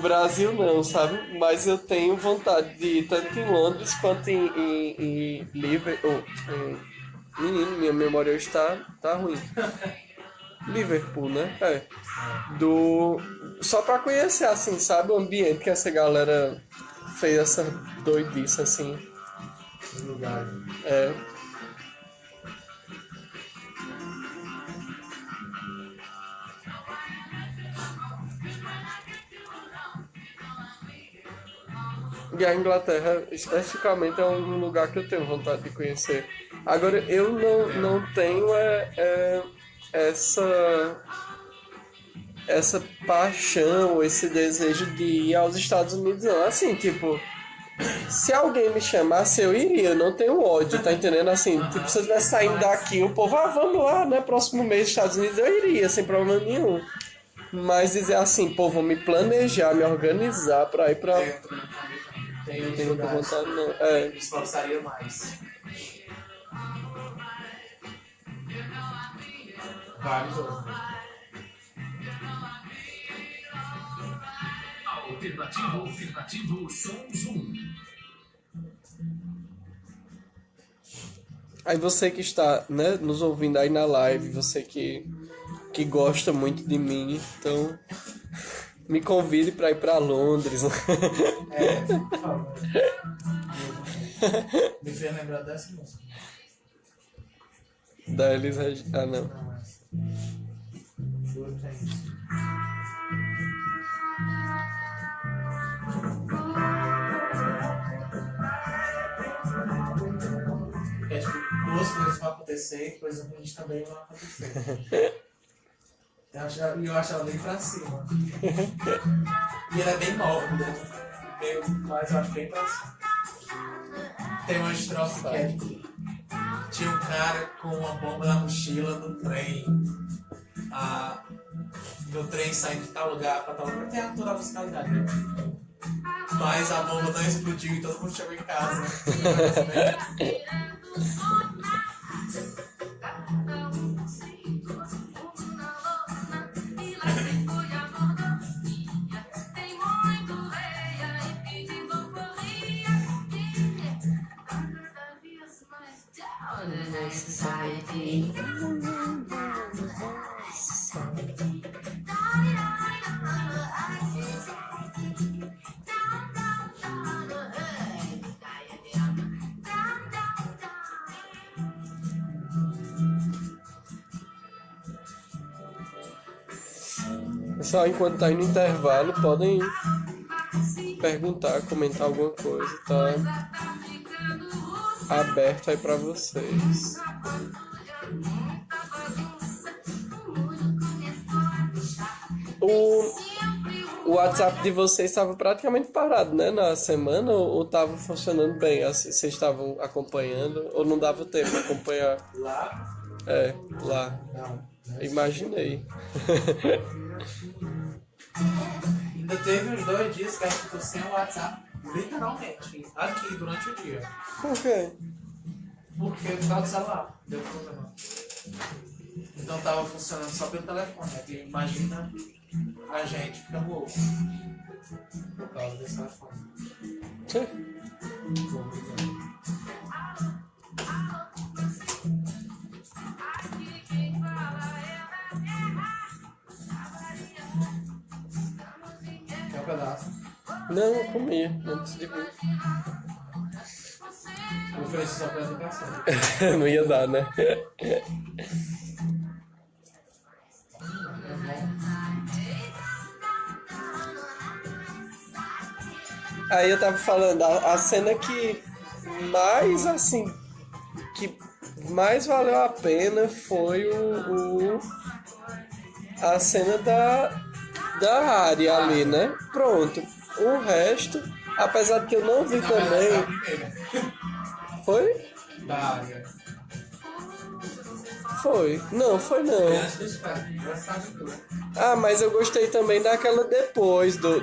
Brasil não, sabe? Mas eu tenho vontade de ir tanto em Londres quanto em Liverpool. Menino, minha memória hoje tá ruim. Liverpool, né? É. Só pra conhecer, assim, sabe? O ambiente que essa galera fez essa doidice, assim. Os lugares. É. E a Inglaterra, especificamente, é um lugar que eu tenho vontade de conhecer. Agora, eu não tenho essa paixão, esse desejo de ir aos Estados Unidos, não. Assim, tipo, se alguém me chamasse, eu iria. Eu não tenho ódio, tá entendendo? Assim, tipo, se eu estivesse saindo daqui, o povo, vamos lá, né? Próximo mês, Estados Unidos, eu iria, sem problema nenhum. Mas dizer assim, pô, vou me planejar, me organizar pra ir pra... Tem Não tenho muita vontade, não. É. Me esforçaria mais. Vários outros. Alternativo Som Zoom. Aí você que está, né, nos ouvindo aí na live, você que gosta muito de mim, então me convide para ir para Londres. Por favor. Me fez lembrar dessa música. Da Elis Regina. Ah, não. Não, mas... Juro que é isso. É tipo, duas coisas vão acontecer e coisas ruins também vão acontecer. Eu acho ela bem pra cima. E ela é bem mórbida, mas eu acho bem pra cima. Tem uma estrofe que é: tinha um cara com uma bomba na mochila no trem. No trem saindo de tal lugar pra tal lugar. Tem toda a musicalidade, né? Mas a bomba não explodiu e todo mundo chegou em casa. Pessoal, enquanto tá indo no intervalo, podem perguntar, comentar alguma coisa, tá aberto aí pra vocês. O WhatsApp de vocês estava praticamente parado, né, na semana, ou estava funcionando bem? Vocês estavam acompanhando, ou não dava tempo de acompanhar? Lá? É, lá. Não. Imaginei. Ainda teve uns 2 dias que a gente ficou sem o WhatsApp, literalmente, aqui durante o dia. Por quê? Porque por causa do celular, deu problema. Então tava funcionando só pelo telefone, né? E imagina a gente ficando louco por causa desse telefone. Sim. pedaço. Não, eu comi antes de vir. Eu ofereci só pra educação. Não ia dar, né? Aí eu tava falando, a cena que mais, assim, que mais valeu a pena foi a cena da área ali, né? Pronto. O resto, apesar de que eu não vi Na verdade, foi a também... primeira. Foi? Da área. Foi. Não, foi não. Foi antes do Spectre. Engraçado tudo. Ah, mas eu gostei também daquela depois do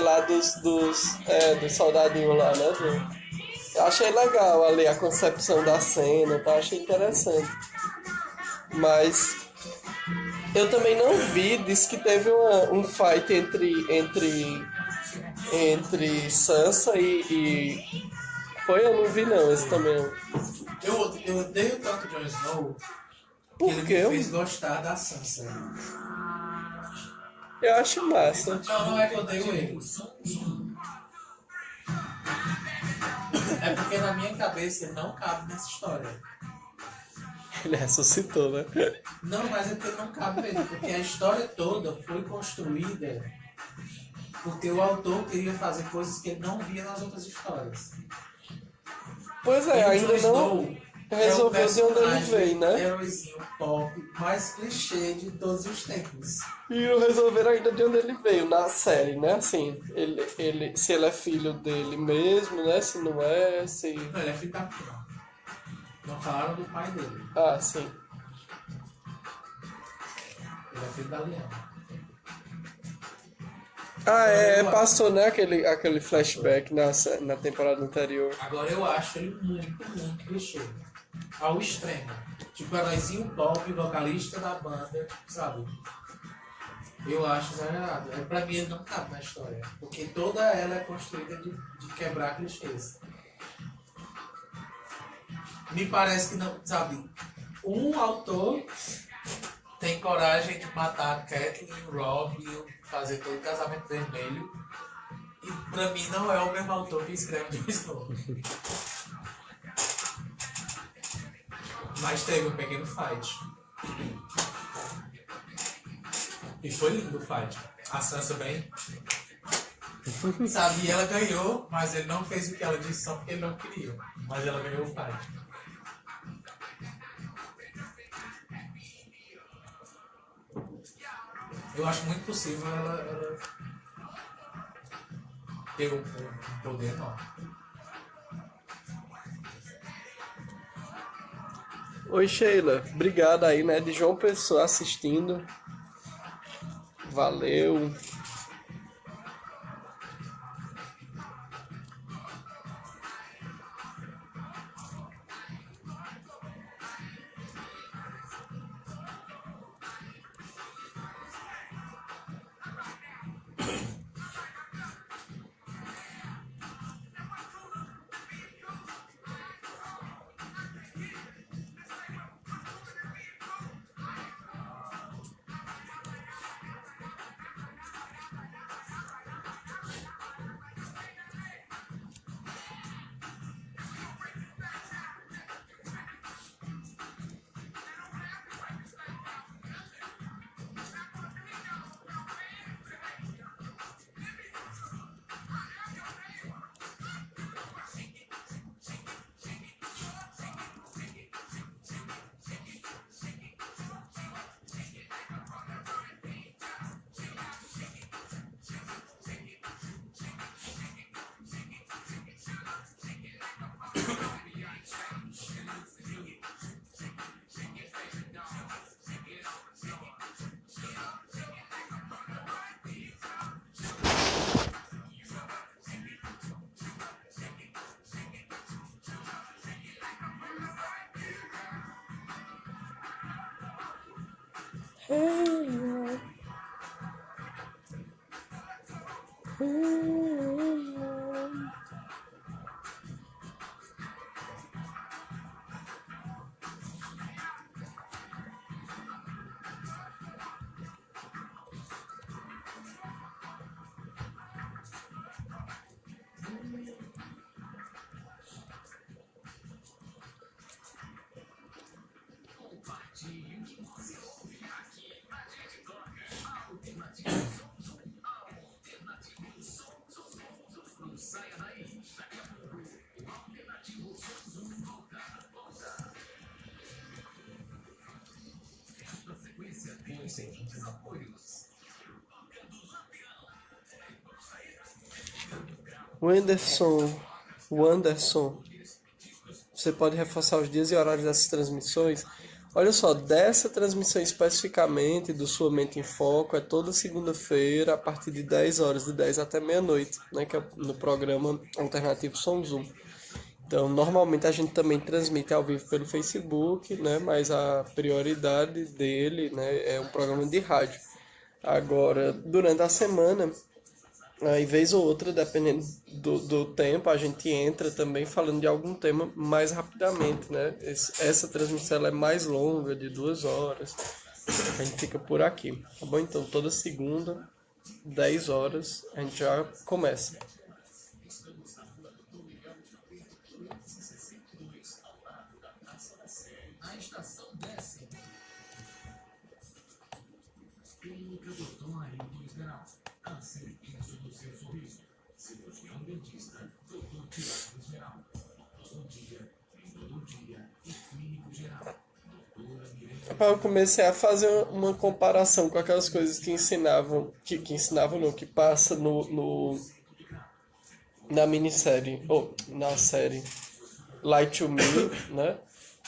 lá dos soldadinhos lá, né? Eu achei legal ali a concepção da cena, tá? Achei interessante. Mas eu também não vi, disse que teve um fight entre Sansa e... Foi? Eu não vi não, esse também. Eu odeio tanto Jon Snow que Por ele quê? me fez gostar da Sansa. Eu acho massa. Não é que eu odeio ele. É porque na minha cabeça ele não cabe nessa história. Ele ressuscitou, né? Não, mas é porque não cabe mesmo. Porque a história toda foi construída porque o autor queria fazer coisas que ele não via nas outras histórias. Pois é, E o ainda Jon não Snow resolveu de onde ele veio, né? Heróizinho pop mais clichê de todos os tempos. E não resolveram ainda de onde ele veio na série, né? Assim, se ele é filho dele mesmo, né? Se não é, se... Não, ele é filho da puta. Não falaram do pai dele. Ah, sim. Ele é filho da Lyanna. Ah, passou, né? Aquele flashback na temporada anterior. Agora eu acho ele muito clichê. Ao extremo. Tipo, heróizinho pop, vocalista da banda, sabe? Eu acho exagerado. Pra mim ele não cabe na história. Porque toda ela é construída de quebrar clichês. Me parece que não, sabe? Um autor tem coragem de matar a Catelyn, Robb, fazer todo o Casamento Vermelho. E pra mim não é o mesmo autor que escreve Jon Snow. Mas teve um pequeno fight. E foi lindo o fight. A Sansa bem. Sabe, e ela ganhou, mas ele não fez o que ela disse só porque ele não queria. Mas ela ganhou o fight. Eu acho muito possível ela ter um poder enorme. Oi, Sheila. Obrigado aí, né? De João Pessoa assistindo. Valeu. Tem os seguintes apoios. Wanderson, você pode reforçar os dias e horários dessas transmissões? Olha só, dessa transmissão especificamente do Sua Mente em Foco é toda segunda-feira a partir de 10 horas, de 10 até meia-noite, né, que é no programa alternativo Som Zoom. Então, normalmente a gente também transmite ao vivo pelo Facebook, né, mas a prioridade dele, né, é um programa de rádio. Agora, durante a semana, aí, vez ou outra, dependendo do tempo, a gente entra também falando de algum tema mais rapidamente, né? Essa transmissão ela é mais longa, de 2 horas. A gente fica por aqui, tá bom? Então, toda segunda, 10 horas, a gente já começa. A estação desce. Clínica Doutor Arílio Geral. Câncer isso do seu sorriso. Cirurgião dentista. Doutor Tiago Geral. Todo dia, em todo dia. E clínico geral. Doutora Miranda. Eu comecei a fazer uma comparação com aquelas coisas que ensinavam, que ensinavam não, que passa na minissérie, ou na série Light to Me, né?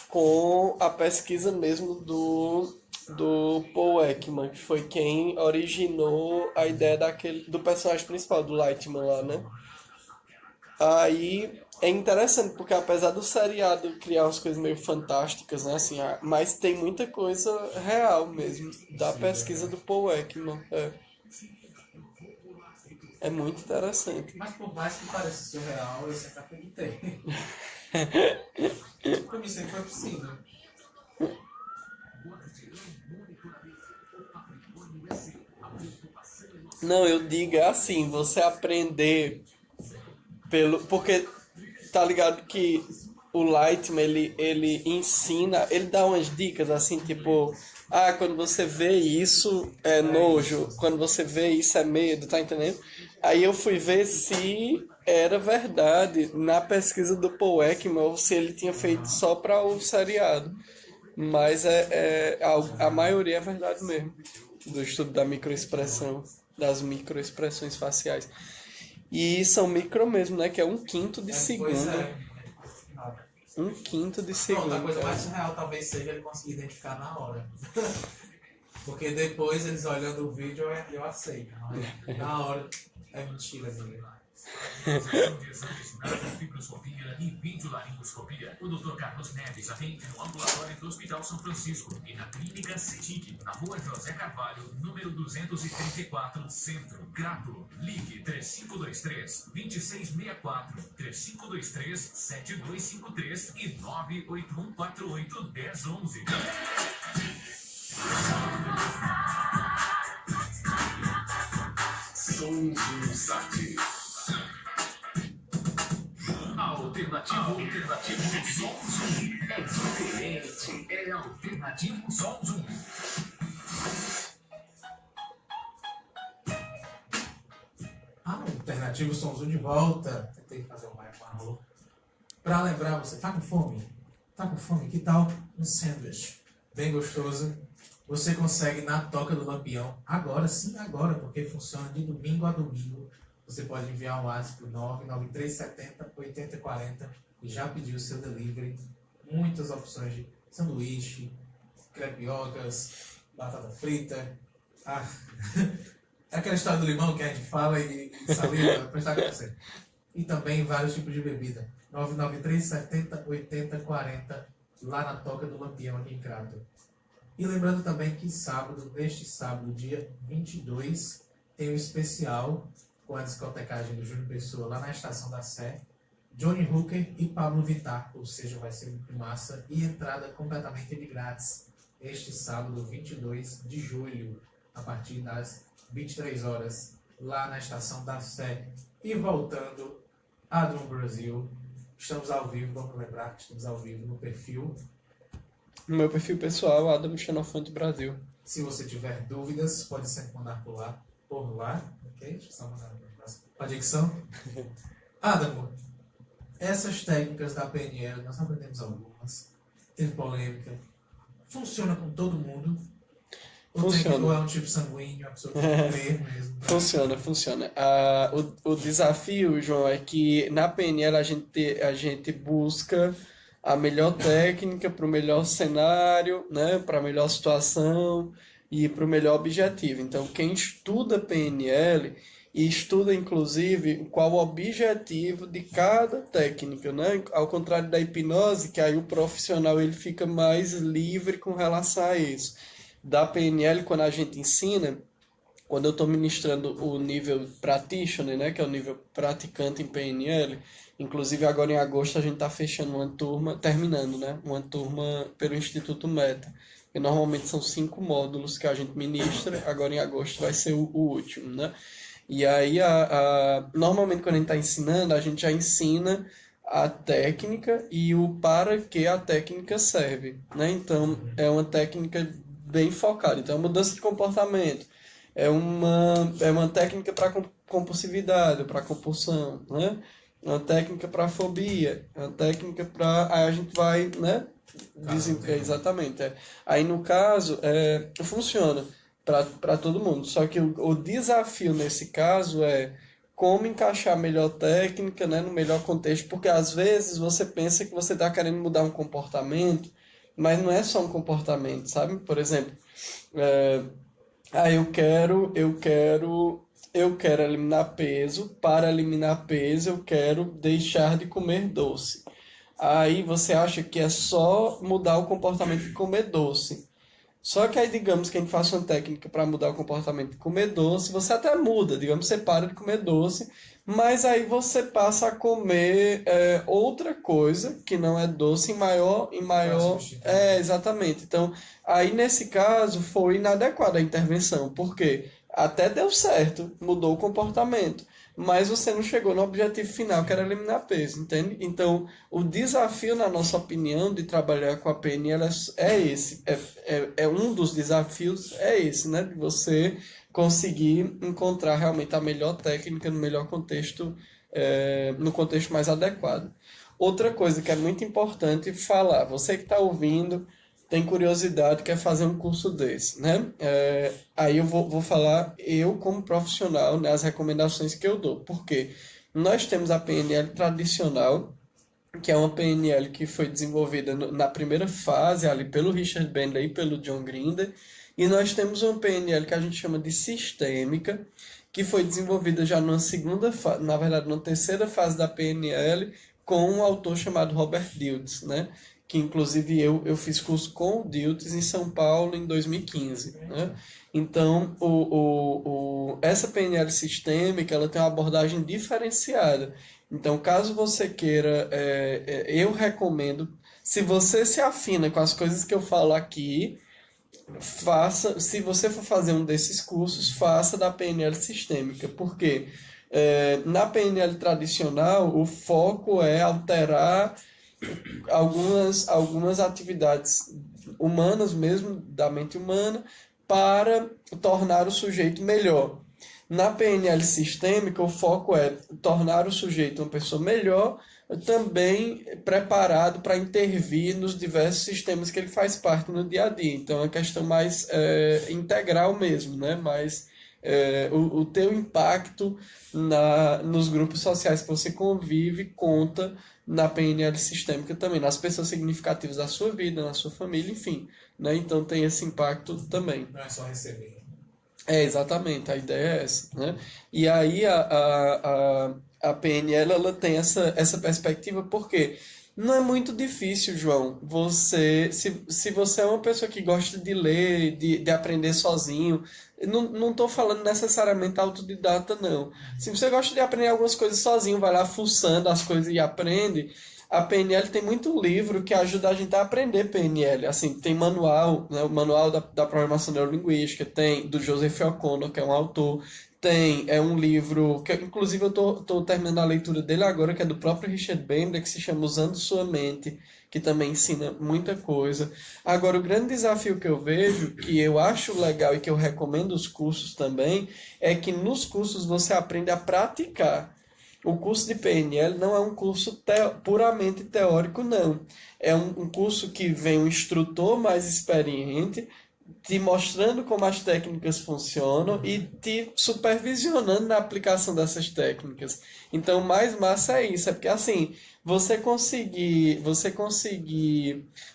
Com a pesquisa mesmo do Paul Ekman, que foi quem originou a ideia do personagem principal, do Lightman lá, né? Aí é interessante, porque apesar do seriado criar umas coisas meio fantásticas, né? Assim, mas tem muita coisa real mesmo, da pesquisa do Paul Ekman. É muito interessante. Mas por mais que pareça surreal, eu sempre acreditei. Pra mim sempre foi possível. Não, eu digo é assim, você aprender porque tá ligado que o Lightman, ele ensina, ele dá umas dicas assim, tipo, quando você vê isso é nojo, quando você vê isso é medo, tá entendendo? Aí eu fui ver se era verdade na pesquisa do Paul Ekman ou se ele tinha feito só para o seriado. Mas a maioria é verdade mesmo, do estudo da microexpressão, das microexpressões faciais. E são micro mesmo, né? Que é 1/5 de segundo. Pois é. 1/5 de Pronto, segundo. a coisa mais surreal talvez seja ele conseguir identificar na hora. Porque depois eles olhando o vídeo eu aceito. Mas na hora é mentira dele. Fibroscopia e videolaringoscopia. O Dr. Carlos Neves atende no ambulatório do Hospital São Francisco e na Clínica CETIC, na Rua José Carvalho, número 234, Centro, Crato. Ligue 3523-2664, 3523-7253 e 98148-1011. Sons Sati. Alternativo Som Zoom. É diferente. É alternativo Som Zoom. Alternativo Som Zoom de volta. Tentei fazer um bairro com pra lembrar você, tá com fome? Tá com fome? Que tal um sanduíche? Bem gostoso. Você consegue na Toca do Lampião. Agora, sim, agora, porque funciona de domingo a domingo. Você pode enviar um WhatsApp pro 99370-8040 e já pedir o seu delivery. Muitas opções de sanduíche, crepiocas, batata frita. É aquela história do limão que a gente fala e saliva, prestar atenção. E também vários tipos de bebida. 99370-8040 lá na Toca do Lampião, aqui em Crato. E lembrando também que neste sábado, dia 22, tem um especial com a discotecagem do Júnior Pessoa lá na Estação da Sé, Johnny Hooker e Pablo Vittar, ou seja, vai ser muito massa, e entrada completamente de grátis este sábado, 22 de julho, a partir das 23 horas, lá na Estação da Sé. E voltando a Drum Brasil, estamos ao vivo, vamos lembrar que estamos ao vivo no perfil No meu perfil pessoal, Adam Xenofonte Brasil. Se você tiver dúvidas, pode sempre mandar por lá, ok? Só mandar a dicção. Adam, essas técnicas da PNL, nós aprendemos algumas, teve polêmica, funciona com todo mundo? Funciona. Ou é um tipo sanguíneo, a pessoa tem que ver mesmo? Funciona. O desafio, João, é que na PNL a gente busca a melhor técnica para o melhor cenário, né, para a melhor situação e para o melhor objetivo. Então, quem estuda PNL e estuda, inclusive, qual o objetivo de cada técnica, né? Ao contrário da hipnose, que aí o profissional ele fica mais livre com relação a isso. Da PNL, quando a gente ensina, quando eu estou ministrando o nível practitioner, né, que é o nível praticante em PNL, inclusive agora em agosto a gente está fechando uma turma, terminando, né, uma turma pelo Instituto Meta, que normalmente são 5 módulos que a gente ministra, agora em agosto vai ser o último, né? E aí, normalmente quando a gente está ensinando, a gente já ensina a técnica e o para que a técnica serve, né? Então, é uma técnica bem focada. Então, mudança de comportamento é uma técnica para compulsividade, para compulsão, né? Uma técnica para fobia, uma técnica para... Aí a gente vai, né? Exatamente. Aí, no caso, funciona para todo mundo. Só que o desafio nesse caso é como encaixar a melhor técnica, né, no melhor contexto, porque às vezes você pensa que você está querendo mudar um comportamento, mas não é só um comportamento, sabe? Por exemplo, eu quero eliminar peso, para eliminar peso eu quero deixar de comer doce. Aí você acha que é só mudar o comportamento de comer doce. Só que aí, digamos que a gente faça uma técnica para mudar o comportamento de comer doce, você até muda, digamos, você para de comer doce, mas aí você passa a comer outra coisa que não é doce em maior... exatamente. Então, aí nesse caso foi inadequada a intervenção, porque até deu certo, mudou o comportamento, mas você não chegou no objetivo final, que era eliminar peso, entende? Então, o desafio, na nossa opinião, de trabalhar com a PNL é esse. Um dos desafios é esse, né? De você conseguir encontrar realmente a melhor técnica no melhor contexto, no contexto mais adequado. Outra coisa que é muito importante falar, você que está ouvindo, tem curiosidade, quer fazer um curso desse, né? Aí eu vou falar, eu como profissional, né, as recomendações que eu dou. Porque nós temos a PNL tradicional, que é uma PNL que foi desenvolvida na primeira fase, ali pelo Richard Bandler e pelo John Grinder. E nós temos uma PNL que a gente chama de sistêmica, que foi desenvolvida já numa segunda fase, na verdade, numa terceira fase da PNL, com um autor chamado Robert Dilts, né? Que inclusive eu fiz curso com o Dilts em São Paulo em 2015. Né? Então, essa PNL sistêmica ela tem uma abordagem diferenciada. Então, caso você queira, eu recomendo, se você se afina com as coisas que eu falo aqui, faça, se você for fazer um desses cursos, faça da PNL sistêmica, porque na PNL tradicional o foco é alterar algumas atividades humanas mesmo, da mente humana, para tornar o sujeito melhor. Na PNL sistêmica, o foco é tornar o sujeito uma pessoa melhor, também preparado para intervir nos diversos sistemas que ele faz parte no dia a dia. Então, é uma questão mais integral mesmo, né? Mais, o teu impacto nos grupos sociais que você convive conta na PNL sistêmica também, nas pessoas significativas da sua vida, na sua família, enfim. Né? Então, tem esse impacto também. Não é só receber. Exatamente, a ideia é essa, né? E aí a PNL ela tem essa perspectiva porque não é muito difícil, João, se você é uma pessoa que gosta de ler, de aprender sozinho, não estou falando necessariamente autodidata, não. Se você gosta de aprender algumas coisas sozinho, vai lá fuçando as coisas e aprende, a PNL tem muito livro que ajuda a gente a aprender PNL. Assim, tem manual, né, o manual da programação neurolinguística, tem do Joseph O'Connor, que é um autor, tem um livro, que inclusive eu tô terminando a leitura dele agora, que é do próprio Richard Bender, que se chama Usando Sua Mente, que também ensina muita coisa. Agora, o grande desafio que eu vejo, que eu acho legal e que eu recomendo os cursos também, é que nos cursos você aprende a praticar. O curso de PNL não é um curso puramente teórico, não. É um curso que vem um instrutor mais experiente, te mostrando como as técnicas funcionam e te supervisionando na aplicação dessas técnicas. Então, o mais massa é isso, é porque assim, você conseguir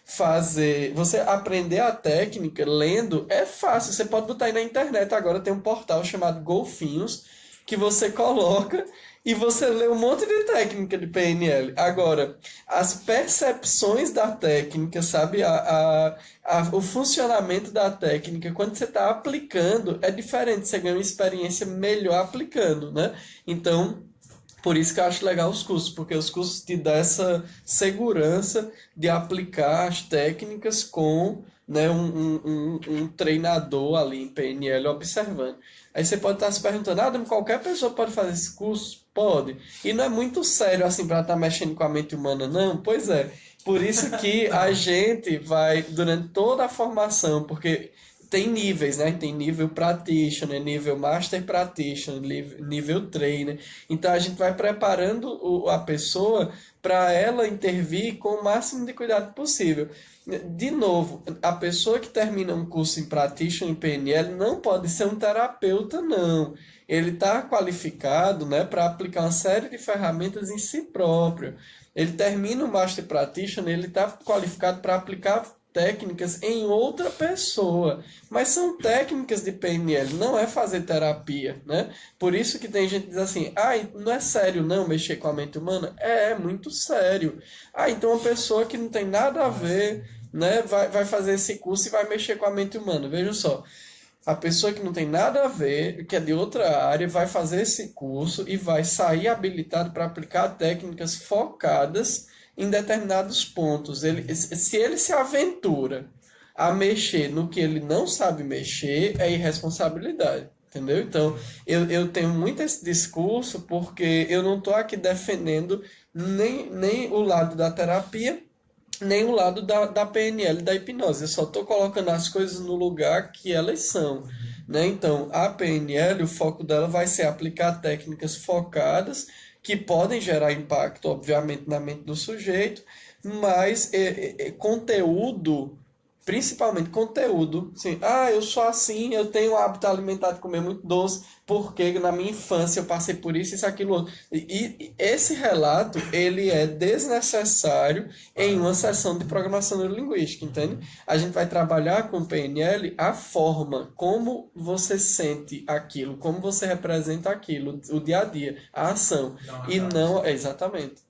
fazer, você aprender a técnica lendo é fácil. Você pode botar aí na internet, agora tem um portal chamado Golfinhos, que você coloca e você lê um monte de técnica de PNL. Agora, as percepções da técnica, sabe? O funcionamento da técnica, quando você está aplicando, é diferente. Você ganha uma experiência melhor aplicando, né? Então, por isso que eu acho legal os cursos, porque os cursos te dão essa segurança de aplicar as técnicas com, né, um treinador ali em PNL observando. Aí você pode estar se perguntando, Adam, qualquer pessoa pode fazer esse curso? Pode. E não é muito sério assim para estar mexendo com a mente humana, não? Pois é. Por isso que a gente vai, durante toda a formação, porque tem níveis, né? Tem nível practitioner, nível master practitioner, nível trainer. Então a gente vai preparando a pessoa para ela intervir com o máximo de cuidado possível. De novo, a pessoa que termina um curso em practitioner em PNL não pode ser um terapeuta, não. Ele está qualificado, né, para aplicar uma série de ferramentas em si próprio. Ele termina o Master Practitioner, ele está qualificado para aplicar técnicas em outra pessoa. Mas são técnicas de PNL, não é fazer terapia, né? Por isso que tem gente que diz assim, não é sério não mexer com a mente humana? É muito sério. Então uma pessoa que não tem nada a ver, né, vai fazer esse curso e vai mexer com a mente humana. Veja só, a pessoa que não tem nada a ver, que é de outra área, vai fazer esse curso e vai sair habilitado para aplicar técnicas focadas em determinados pontos. Se ele se aventura a mexer no que ele não sabe mexer, é irresponsabilidade. Entendeu? Então, eu tenho muito esse discurso porque eu não estou aqui defendendo nem o lado da terapia, nem o lado da PNL, da hipnose. Eu só estou colocando as coisas no lugar que elas são. Né? Então, a PNL, o foco dela vai ser aplicar técnicas focadas que podem gerar impacto, obviamente, na mente do sujeito, mas conteúdo, principalmente conteúdo, assim, eu sou assim, eu tenho o hábito alimentar de comer muito doce, porque na minha infância eu passei por isso, aquilo, outro. E esse relato, ele é desnecessário em uma sessão de programação neurolinguística, entende? A gente vai trabalhar com PNL a forma, como você sente aquilo, como você representa aquilo, o dia a dia, a ação. E não, exatamente.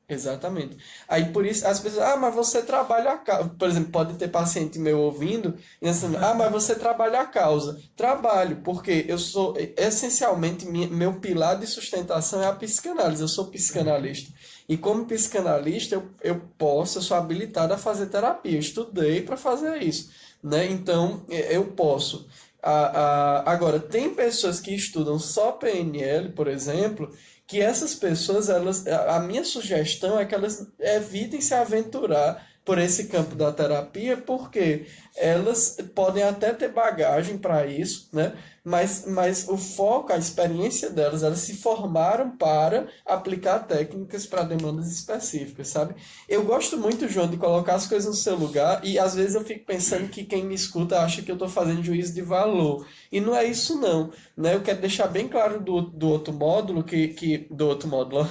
Aí por isso as pessoas, mas você trabalha a causa. Por exemplo, pode ter paciente meu ouvindo e assim, mas você trabalha a causa. Trabalho, porque eu sou, essencialmente, meu pilar de sustentação é a psicanálise. Eu sou psicanalista. E como psicanalista, eu sou habilitado a fazer terapia. Eu estudei para fazer isso. Né? Então, eu posso. Agora, tem pessoas que estudam só PNL, por exemplo, que essas pessoas, a minha sugestão é que elas evitem se aventurar por esse campo da terapia, porque elas podem até ter bagagem para isso, né? Mas o foco, a experiência delas, elas se formaram para aplicar técnicas para demandas específicas, sabe? Eu gosto muito, João, de colocar as coisas no seu lugar e às vezes eu fico pensando que quem me escuta acha que eu estou fazendo juízo de valor. E não é isso não, né? Eu quero deixar bem claro do outro módulo, do outro módulo,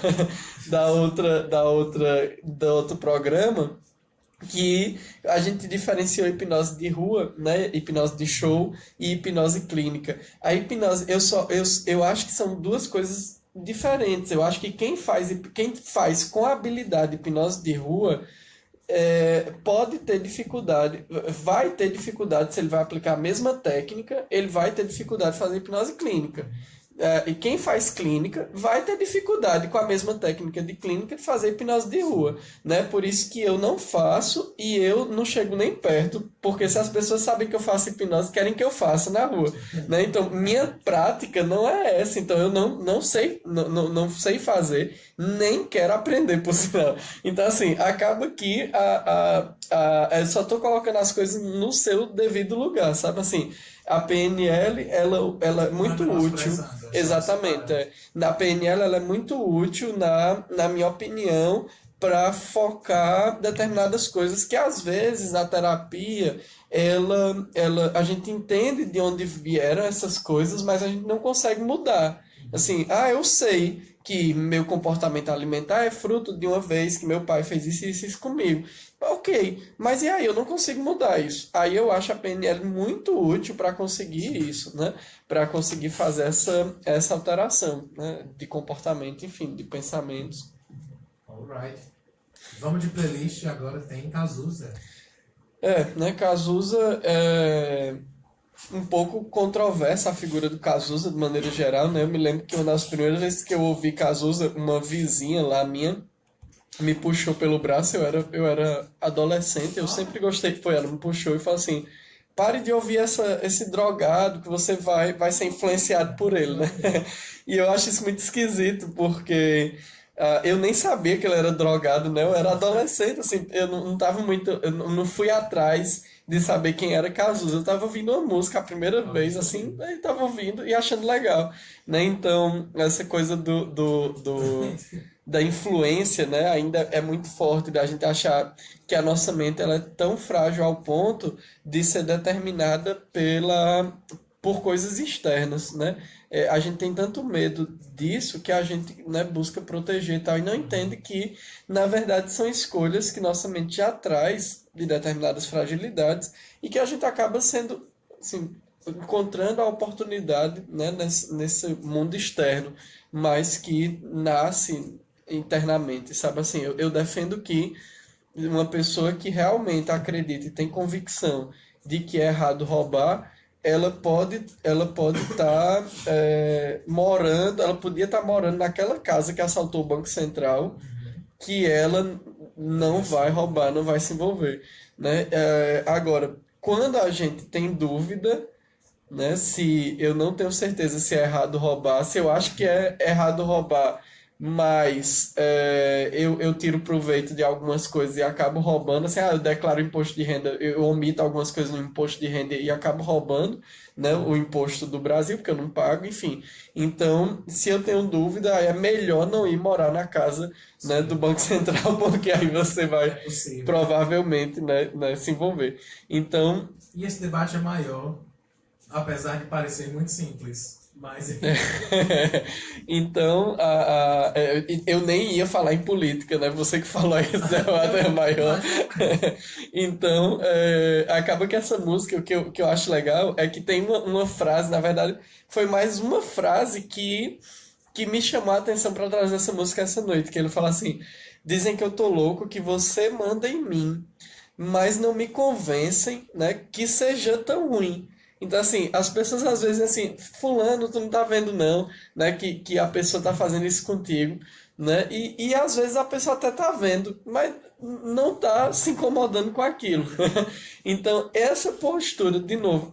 do outro programa, que a gente diferenciou hipnose de rua, né? Hipnose de show e hipnose clínica. A hipnose, eu acho que são duas coisas diferentes. Eu acho que quem faz com habilidade hipnose de rua pode ter dificuldade, vai ter dificuldade se ele vai aplicar a mesma técnica, ele vai ter dificuldade de fazer hipnose clínica. E quem faz clínica vai ter dificuldade com a mesma técnica de clínica de fazer hipnose de rua, né? Por isso que eu não faço e eu não chego nem perto, porque se as pessoas sabem que eu faço hipnose, querem que eu faça na rua, né? Então, minha prática não é essa, então eu não sei, não sei fazer, nem quero aprender, por sinal. Então, assim, acaba que eu só estou colocando as coisas no seu devido lugar, sabe? Assim, a PNL, ela é muito útil. Exatamente. Na PNL, ela é muito útil, na minha opinião, para focar determinadas coisas que, às vezes, na terapia, a gente entende de onde vieram essas coisas, mas a gente não consegue mudar. Assim, eu sei que meu comportamento alimentar é fruto de uma vez que meu pai fez isso e isso comigo. Ok, mas e aí? Eu não consigo mudar isso. Aí eu acho a PNL muito útil para conseguir isso, né? Para conseguir fazer essa alteração, né? De comportamento, enfim, de pensamentos. Alright. Vamos de playlist, agora tem Cazuza. Né? Cazuza é um pouco controversa a figura do Cazuza de maneira geral, né? Eu me lembro que uma das primeiras vezes que eu ouvi Cazuza, uma vizinha lá minha me puxou pelo braço, eu era adolescente, eu sempre gostei, ela me puxou e falou assim, pare de ouvir esse drogado que você vai ser influenciado por ele, né? E eu acho isso muito esquisito, porque eu nem sabia que ele era drogado, né? Eu era adolescente, assim, eu não tava muito, eu não fui atrás de saber quem era Cazuza. Eu tava ouvindo uma música a primeira vez, assim, aí tava ouvindo e achando legal, né? Então, essa coisa da influência, né, ainda é muito forte, da gente achar que a nossa mente ela é tão frágil ao ponto de ser determinada por coisas externas, né? A gente tem tanto medo disso que a gente, né, busca proteger e tal, e não entende que, na verdade, são escolhas que nossa mente já traz de determinadas fragilidades e que a gente acaba sendo, assim, encontrando a oportunidade, né, nesse mundo externo, mas que nasce internamente, sabe? Assim, eu defendo que uma pessoa que realmente acredita e tem convicção de que é errado roubar, ela pode estar morando, ela podia estar morando naquela casa que assaltou o Banco Central, que ela não vai roubar, não vai se envolver, né? Agora, quando a gente tem dúvida, né, se eu não tenho certeza se é errado roubar, se eu acho que é errado roubar, mas eu tiro proveito de algumas coisas e acabo roubando, assim, eu declaro imposto de renda, eu omito algumas coisas no imposto de renda e acabo roubando, né, o imposto do Brasil, porque eu não pago, enfim. Então, se eu tenho dúvida, é melhor não ir morar na casa, né, do Banco Central, porque aí você vai provavelmente, né, se envolver. Então... E esse debate é maior, apesar de parecer muito simples. Mas... Então, eu nem ia falar em política, né? Você que falou esse debate é maior. Então, acaba que essa música, o que eu acho legal é que tem uma frase, na verdade, foi mais uma frase que me chamou a atenção para trazer essa música essa noite, que ele fala assim, dizem que eu tô louco, que você manda em mim, mas não me convencem, né, que seja tão ruim. Então, assim, as pessoas às vezes, assim, fulano, tu não tá vendo não, né, que a pessoa tá fazendo isso contigo, né, e às vezes a pessoa até tá vendo, mas não tá se incomodando com aquilo. Então, essa postura, de novo,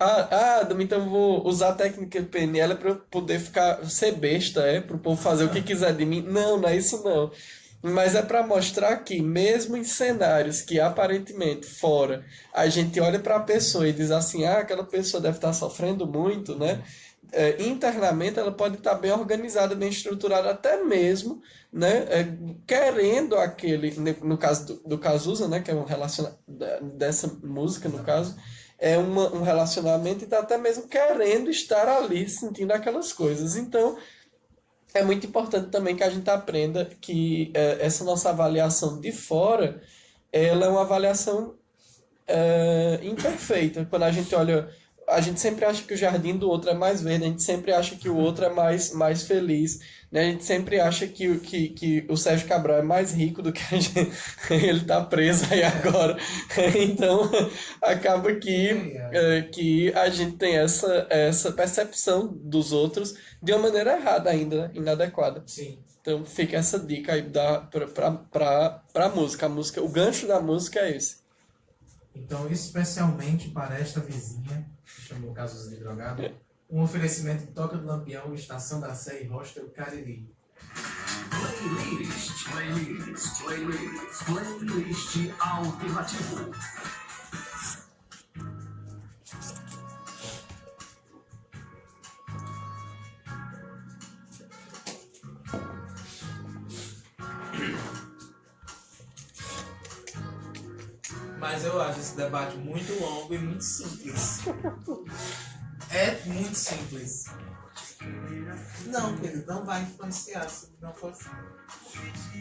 então eu vou usar a técnica de PNL para eu poder ser besta, para o povo fazer o que quiser de mim. Não é isso não. Mas é para mostrar que, mesmo em cenários que aparentemente fora, a gente olha para a pessoa e diz assim, aquela pessoa deve estar sofrendo muito, né? Internamente ela pode estar bem organizada, bem estruturada, até mesmo, né? Querendo aquele, no caso do Cazuza, né? Que é um relacionamento dessa música, no caso, é um relacionamento e está até mesmo querendo estar ali, sentindo aquelas coisas. Então, é muito importante também que a gente aprenda que essa nossa avaliação de fora, ela é uma avaliação imperfeita. Quando a gente olha a gente sempre acha que o jardim do outro é mais verde, a gente sempre acha que o outro é mais feliz, né? A gente sempre acha que o Sérgio Cabral é mais rico do que a gente, ele tá preso aí agora. Então, acaba que a gente tem essa percepção dos outros de uma maneira errada ainda, né? Inadequada. Sim. Então, fica essa dica aí pra música. A música. O gancho da música é esse. Então, especialmente para esta vizinha, que chamou Casos de Drogado, um oferecimento de Toca do Lampião, Estação da Sé e Hostel Cariri. Playlist alternativo. Mas eu acho esse debate muito longo e muito simples. É muito simples. Não, Pedro, não vai influenciar se não for assim.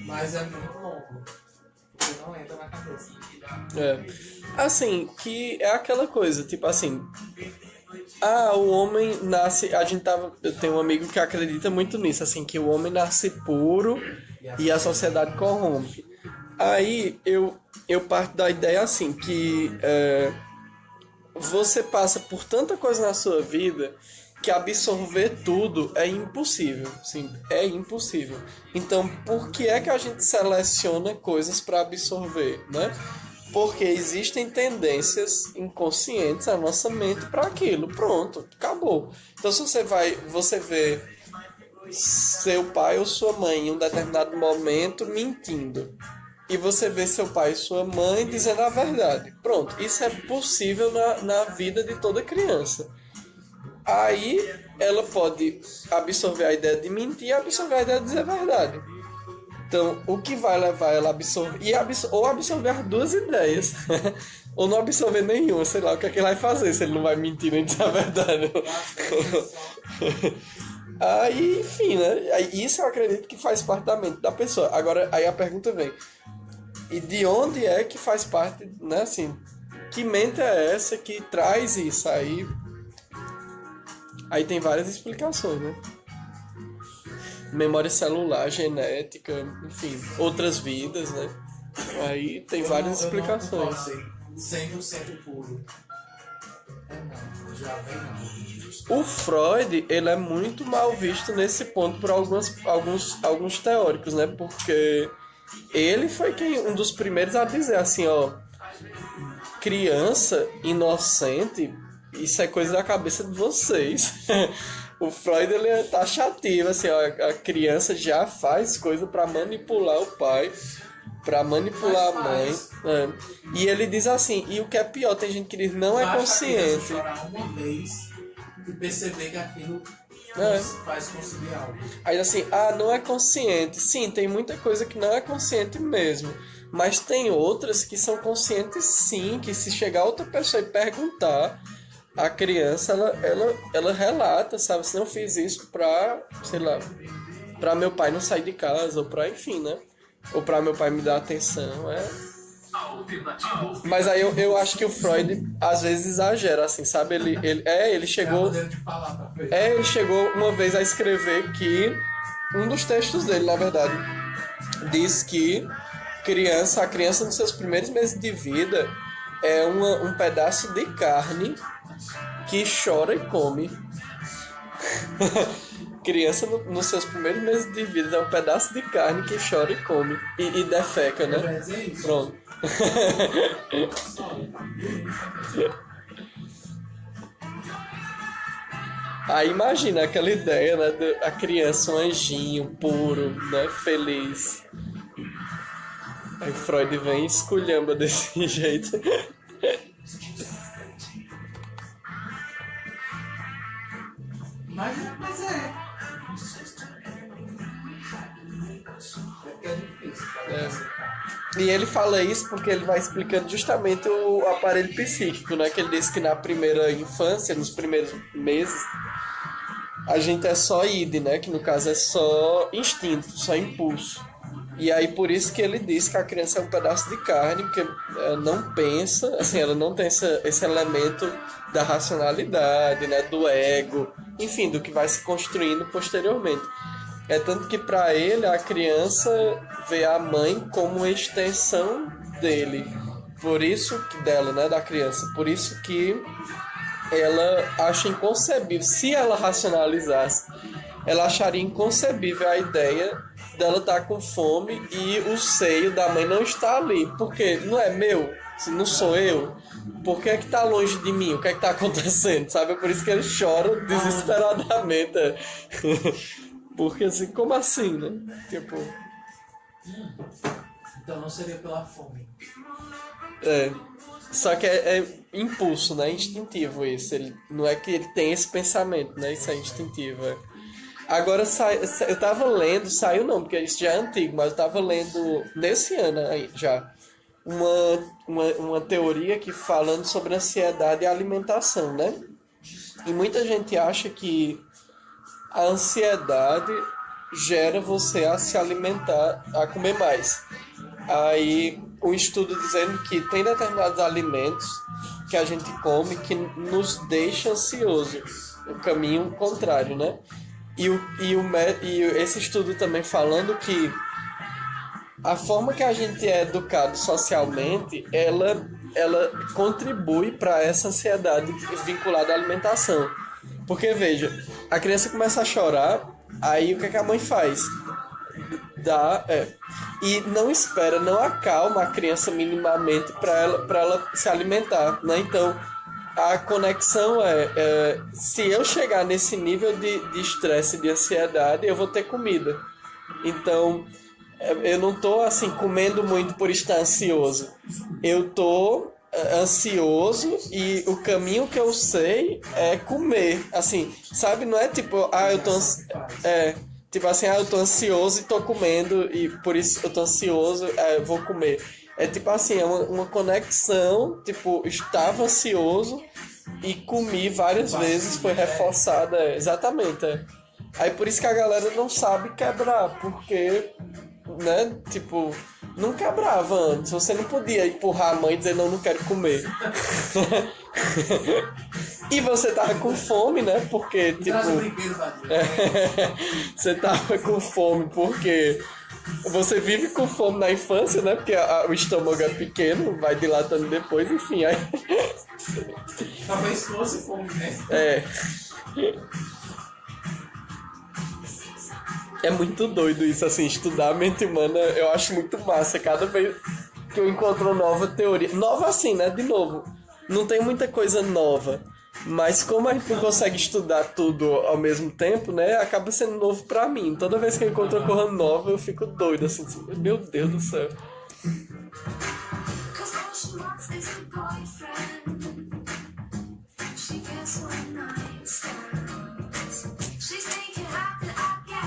Mas é muito longo. Porque não entra na cabeça. É. Assim, que é aquela coisa, tipo assim. O homem nasce. Eu tenho um amigo que acredita muito nisso, assim, que o homem nasce puro e a sociedade corrompe. Aí eu parto da ideia assim, que você passa por tanta coisa na sua vida que absorver tudo é impossível, sim, é impossível. Então, por que é que a gente seleciona coisas para absorver, né? Porque existem tendências inconscientes na nossa mente para aquilo. Pronto, acabou. Então, se você vê seu pai ou sua mãe em um determinado momento mentindo, e você vê seu pai e sua mãe dizendo a verdade. Pronto, isso é possível na vida de toda criança. Aí ela pode absorver a ideia de mentir e absorver a ideia de dizer a verdade. Então, o que vai levar ela a absorver... ou absorver as duas ideias. Ou não absorver nenhuma, sei lá, o que é que ele vai fazer se ele não vai mentir nem dizer a verdade. Aí, enfim, né? Isso eu acredito que faz parte da mente da pessoa. Agora, aí a pergunta vem. E de onde é que faz parte, né, assim... Que mente é essa que traz isso? Aí tem várias explicações, né? Memória celular, genética, enfim, outras vidas, né? Aí tem várias explicações. Eu não 100% puro. Não, já vem não. O Freud, ele é muito mal visto nesse ponto por alguns teóricos, né? Porque ele foi um dos primeiros a dizer assim, ó, criança inocente, isso é coisa da cabeça de vocês. O Freud, ele é taxativo, assim, ó, a criança já faz coisa para manipular o pai, para manipular a mãe. E ele diz assim, e o que é pior, tem gente que diz não é consciente. Chorar uma vez e perceber que aquilo faz conciliar algo. Aí assim, não é consciente. Sim, tem muita coisa que não é consciente mesmo. Mas tem outras que são conscientes sim, que se chegar outra pessoa e perguntar, a criança, ela relata, sabe? Se não fiz isso pra, sei lá, pra meu pai não sair de casa, ou pra, enfim, né? Ou pra meu pai me dar atenção, Mas aí eu acho que o Freud, às vezes, exagera, assim, sabe? Ele chegou... ele chegou uma vez a escrever que... Um dos textos dele, na verdade, diz que a criança nos seus primeiros meses de vida é um pedaço de carne que chora e come. Criança nos seus primeiros meses de vida é um pedaço de carne que chora e come. E defeca, né? Pronto. Aí imagina aquela ideia, né? A criança, um anjinho puro, né? Feliz. Aí Freud vem e esculhamba desse jeito. Mas é. É difícil para aceitar. E ele fala isso porque ele vai explicando justamente o aparelho psíquico, né? Que ele diz que na primeira infância, nos primeiros meses, a gente é só id, né? Que no caso é só instinto, só impulso. E aí por isso que ele diz que a criança é um pedaço de carne, porque ela não pensa, assim, ela não tem esse elemento da racionalidade, né, do ego, enfim, do que vai se construindo posteriormente. É tanto que para ele a criança vê a mãe como uma extensão dele, por isso que dela, né, da criança, por isso que ela acha inconcebível, se ela racionalizasse, ela acharia inconcebível a ideia dela estar com fome e o seio da mãe não está ali. Porque não é meu, não sou eu. Por que é que tá longe de mim? O que é que tá acontecendo? Sabe? É por isso que ele chora desesperadamente. Porque assim, como assim, né? Tipo... Então não seria pela fome. É. Só que é impulso, né? Instintivo isso. Ele, não é que ele tem esse pensamento, né? Isso é instintivo, é. Agora, eu tava lendo, saiu não, porque isso já é antigo, mas eu tava lendo nesse ano aí, já, uma teoria que falando sobre ansiedade e alimentação, né? E muita gente acha que a ansiedade gera você a se alimentar, a comer mais. Aí, um estudo dizendo que tem determinados alimentos que a gente come que nos deixa ansioso. O caminho contrário, né? E esse estudo também falando que a forma que a gente é educado socialmente, ela contribui para essa ansiedade vinculada à alimentação. Porque, veja, a criança começa a chorar, aí o que a mãe faz? E não espera, não acalma a criança minimamente para ela se alimentar, né? Então, a conexão se eu chegar nesse nível de estresse, de ansiedade, eu vou ter comida. Então, eu não tô assim comendo muito por estar ansioso. Eu tô ansioso e o caminho que eu sei é comer. Assim, sabe? Não é tipo, eu tô tipo assim, eu tô ansioso e tô comendo e por isso eu tô ansioso, eu vou comer. É tipo assim, é uma conexão, tipo, estava ansioso e comi várias vezes, foi reforçada, exatamente. Aí por isso que a galera não sabe quebrar, porque, né, tipo, não quebrava antes, você não podia empurrar a mãe e dizer não quero comer. E você tava com fome, né, porque, tipo... Você tava com fome porque... Você vive com fome na infância, né? Porque o estômago é pequeno, vai dilatando depois, enfim. Aí... Talvez fosse fome, né? É muito doido isso, assim, estudar a mente humana, eu acho muito massa. Cada vez que eu encontro nova teoria... Nova assim, né? De novo, não tem muita coisa nova. Mas como a gente não consegue estudar tudo ao mesmo tempo, né? Acaba sendo novo pra mim. Toda vez que eu encontro uma coisa nova, eu fico doido, assim. Meu Deus do céu.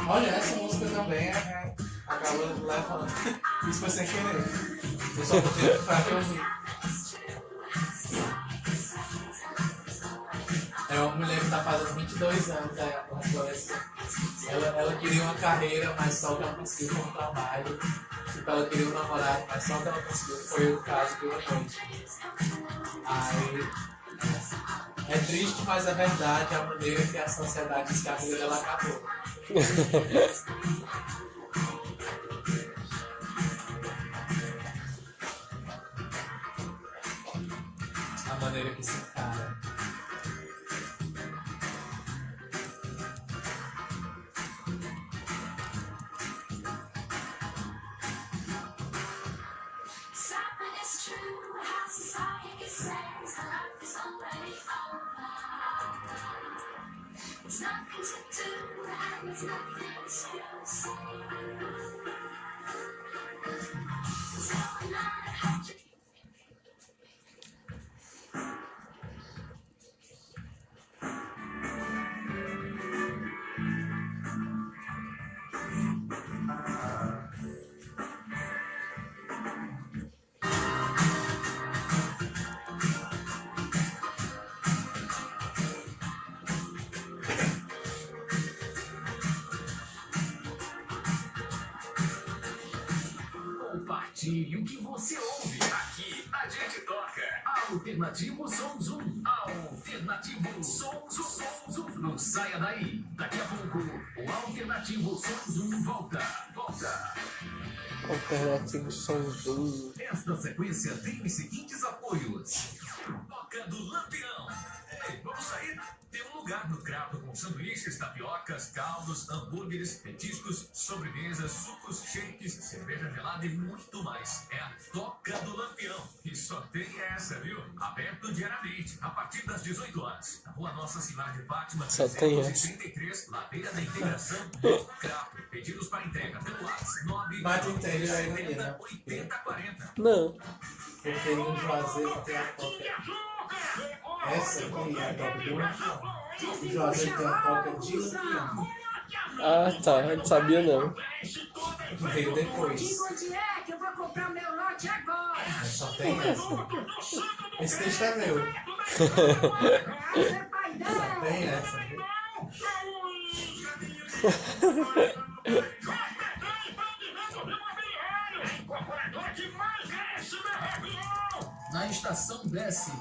Olha, essa música também acaba levando. Isso foi sem querer. Eu só botei pra que eu vi. É uma mulher que tá fazendo 22 anos, uma adolescente. Ela queria uma carreira, mas só o que ela conseguiu foi um trabalho. Tipo, ela queria um namorado, mas só o que ela conseguiu foi o caso de uma noite. Aí... É triste, mas é verdade a maneira que a sociedade diz que a vida dela acabou. A maneira que se encara. compartilhe o que você ouve. Aqui a gente toca. Alternativo Som Zoom. Alternativo Som Zoom. Não saia daí. Daqui a pouco o Alternativo Som Zoom volta. Alternativo Somzum. Esta sequência tem os seguintes apoios. Toca do Lampião. Ei, vamos sair? Tem um lugar no Crato com sanduíches, tapiocas, caldos, hambúrgueres, petiscos, sobremesas, sucos, shakes, cerveja gelada e muito mais. É a Toca do Lampião. E só tem essa, viu? Aberto diariamente, a partir das 18 horas. Na Rua Nossa Senhora de Fátima, Só tem essa. 333, Ladeira da Integração do Crato. Pedidos para entrega pelo WhatsApp 9 Mas tu entende aí, né? 80 40. Não. Porque no Juazeiro tem a toca. Essa aqui é a toca do Lampião. O Juazeiro tem a toca de Lampião. Ah, tá. Eu não sabia, não. Que veio depois. Diga onde é que eu vou comprar meu lote agora. Mas só tem essa. Esse texto é meu. Você vai Só dar. tem essa. Viu? Na estação desce.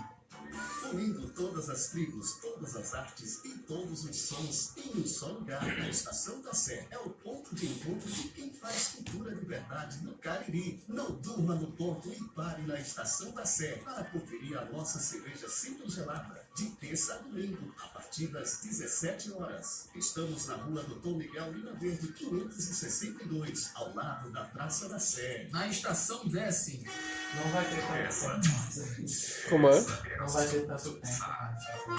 Unindo todas as tribos, todas as artes e todos os sons em um só lugar. A Estação da Sé é o ponto de encontro de quem faz cultura de verdade no Cariri. Não durma no ponto e pare na Estação da Sé para conferir a nossa cerveja sempre gelada. De terça a domingo, a partir das 17 horas. Estamos na rua Doutor Miguel Lima Verde, 562, ao lado da Praça da Sé. Na estação desce. Não vai ter tanto tempo. Como é? Não vai ter tanto tempo.